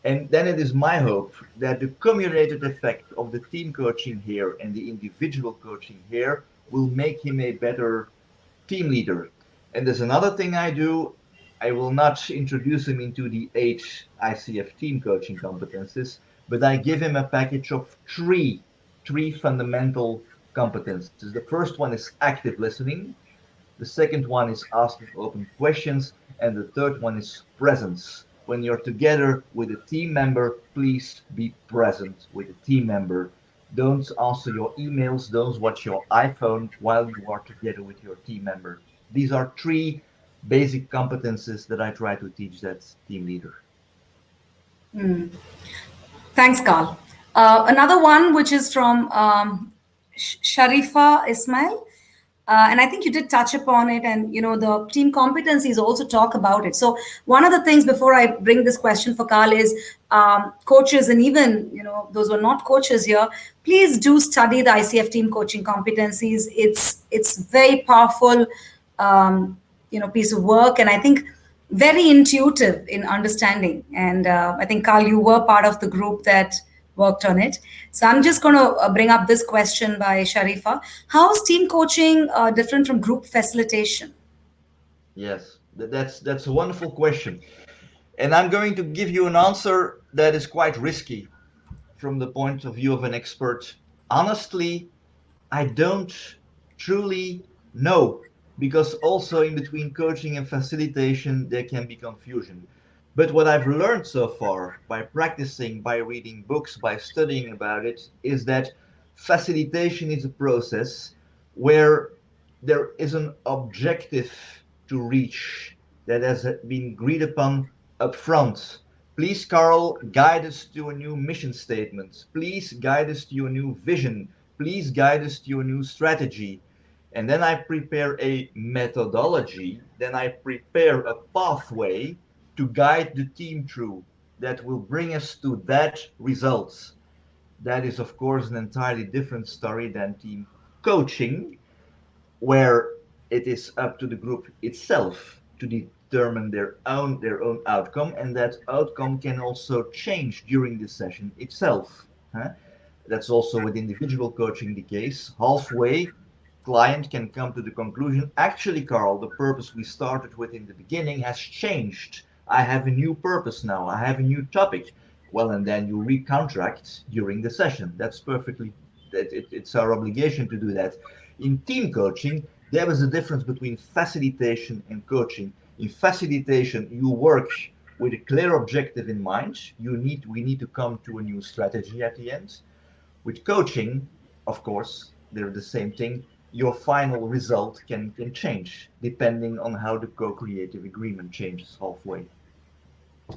And then it is my hope that the cumulative effect of the team coaching here and the individual coaching here will make him a better team leader. And there's another thing I do. I will not introduce him into the 8 ICF team coaching competencies, but I give him a package of three fundamental competencies. The first one is active listening. The second one is asking open questions. And the third one is presence. When you're together with a team member, please be present with the team member. Don't answer your emails, don't watch your iPhone while you are together with your team member. These are three basic competences that I try to teach that team leader. Thanks, Carl. Another one, which is from Sharifa Ismail. And I think you did touch upon it, and the team competencies also talk about it. So one of the things before I bring this question for Carl is coaches, and even those who are not coaches here, please do study the ICF team coaching competencies. It's very powerful, piece of work, and I think very intuitive in understanding. And I think, Carl, you were part of the group that worked on it. So I'm just going to bring up this question by Sharifa. How is team coaching different from group facilitation? Yes, that's a wonderful question. And I'm going to give you an answer that is quite risky from the point of view of an expert. Honestly, I don't truly know, because also in between coaching and facilitation, there can be confusion. But what I've learned so far by practicing, by reading books, by studying about it, is that facilitation is a process where there is an objective to reach that has been agreed upon up front. Please, Carl, guide us to a new mission statement. Please guide us to a new vision. Please guide us to a new strategy. And then I prepare a methodology. Then I prepare a pathway to guide the team through that will bring us to that result. That is, of course, an entirely different story than team coaching, where it is up to the group itself to determine their own outcome, and that outcome can also change during the session itself. That's also with individual coaching the case. Halfway, client can come to the conclusion, actually, Carl, the purpose we started with in the beginning has changed. I have a new purpose now. I have a new topic. Well, and then you recontract during the session. That's perfectly, it's our obligation to do that. In team coaching, there is a difference between facilitation and coaching. In facilitation, you work with a clear objective in mind. We need to come to a new strategy at the end. With coaching, of course, they're the same thing. Your final result can change depending on how the co-creative agreement changes halfway.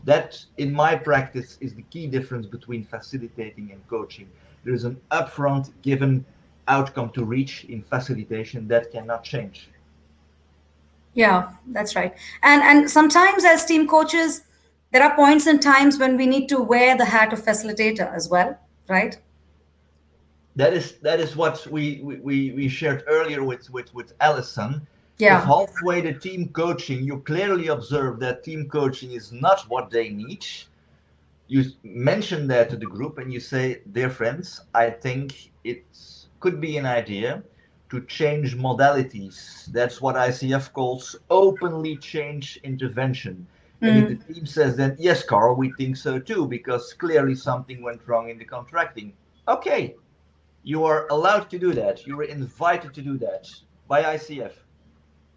That, in my practice, is the key difference between facilitating and coaching. There is an upfront given outcome to reach in facilitation that cannot change. Yeah, that's right. And sometimes as team coaches, there are points and times when we need to wear the hat of facilitator as well, right? That is what we shared earlier with Allison. If Yeah. halfway the team coaching, you clearly observe that team coaching is not what they need, you mention that to the group and you say, dear friends, I think it could be an idea to change modalities. That's what ICF calls openly change intervention. And if the Mm. team says then, yes, Carl, we think so too, because clearly something went wrong in the contracting. Okay, you are allowed to do that. You were invited to do that by ICF,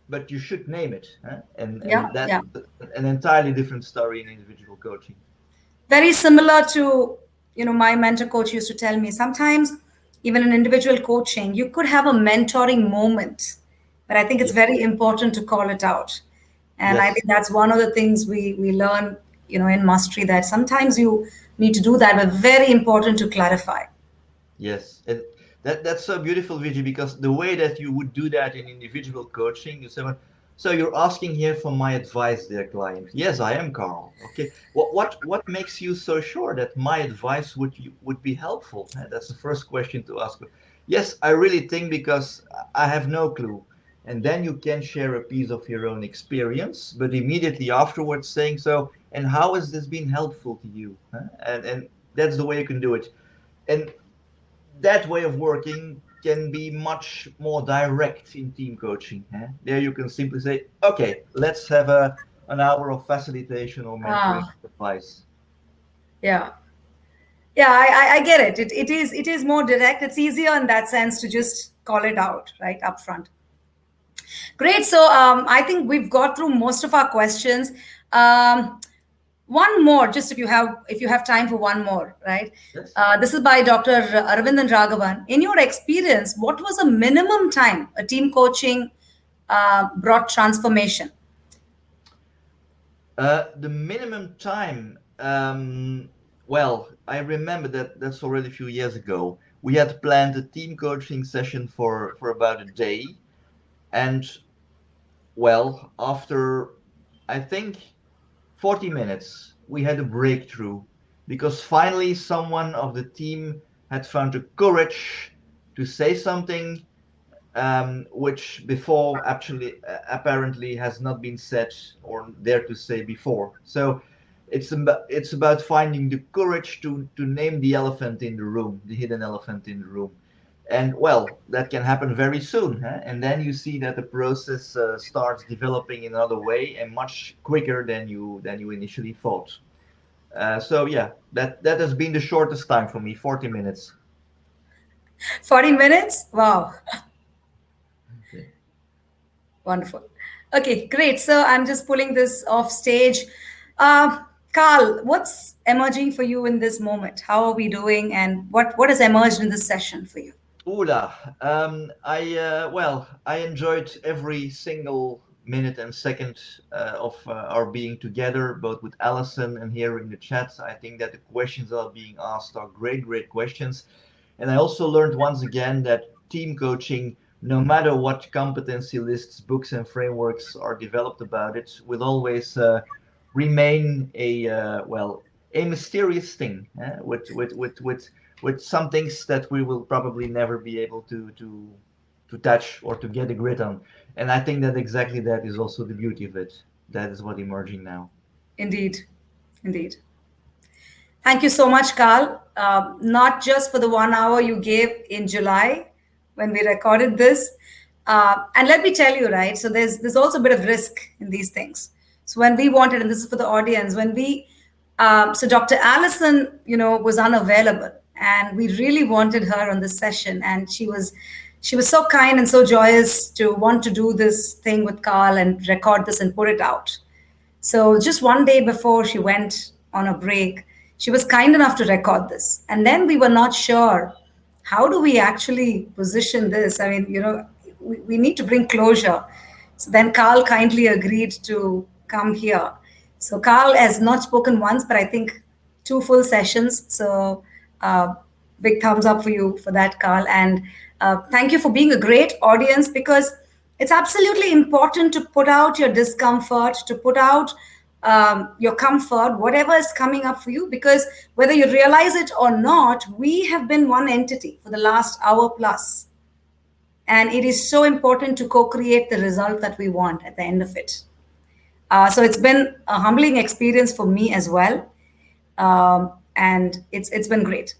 but you should name it. Huh? Yeah, And that's yeah. an entirely different story in individual coaching. Very similar to, my mentor coach used to tell me sometimes, even in individual coaching, you could have a mentoring moment, but I think it's Yes. very important to call it out. And I Yes. think that's one of the things we learn, in mastery, that sometimes you need to do that, but very important to clarify. Yes, and that's so beautiful, Vijay, because the way that you would do that in individual coaching, you say, "Well, so you're asking here for my advice, dear client." Yes, I am, Carl. Okay, what makes you so sure that my advice would be helpful? That's the first question to ask. Yes, I really think because I have no clue. And then you can share a piece of your own experience, but immediately afterwards saying so, and how has this been helpful to you? And that's the way you can do it. And that way of working can be much more direct in team coaching. There you can simply say, okay, let's have an hour of facilitation or mentoring Ah, advice. yeah. Yeah, I get it. It is more direct. It's easier in that sense to just call it out right up front. Great. So I think we've got through most of our questions. One more, just if you have time for one more, right? Yes. This is by Dr. Aravindan Raghavan. In your experience, what was a minimum time a team coaching brought transformation? The minimum time, well, I remember that's already a few years ago. We had planned a team coaching session for about a day. And well, after I think 40 minutes, we had a breakthrough because finally someone of the team had found the courage to say something which before actually apparently has not been said or dared to say before. So it's about finding the courage to name the elephant in the room, the hidden elephant in the room. And well, that can happen very soon, huh? And then you see that the process starts developing in another way and much quicker than you initially thought. So yeah, that has been the shortest time for me, 40 minutes. 40 minutes? Wow. Okay. Wonderful. Okay, great. So I'm just pulling this off stage. Uh, Carl, what's emerging for you in this moment? How are we doing, and what has emerged in this session for you? Ola, I enjoyed every single minute and second of our being together, both with Allison and here in the chat. I think that the questions that are being asked are great, great questions. And I also learned once again that team coaching, no matter what competency lists, books, and frameworks are developed about it, will always remain a mysterious thing with some things that we will probably never be able to touch or to get a grip on. And I think that exactly that is also the beauty of it. That is what emerging now. Indeed, indeed. Thank you so much, Carl. Not just for the 1 hour you gave in July when we recorded this. And let me tell you, right? So there's also a bit of risk in these things. So when we wanted, and this is for the audience, so Dr. Allison, was unavailable, and we really wanted her on this session, and she was so kind and so joyous to want to do this thing with Carl and record this and put it out. So just one day before she went on a break, she was kind enough to record this. And then we were not sure, how do we actually position this? I mean, we need to bring closure. So then Carl kindly agreed to come here. So Carl has not spoken once, but I think two full sessions. So uh, big thumbs up for you for that, Carl. And thank you for being a great audience, because It's absolutely important to put out your discomfort, to put out your comfort, whatever is coming up for you, because whether you realize it or not, we have been one entity for the last hour plus. And it is so important to co-create the result that we want at the end of it. So it's been a humbling experience for me as well. And it's been great.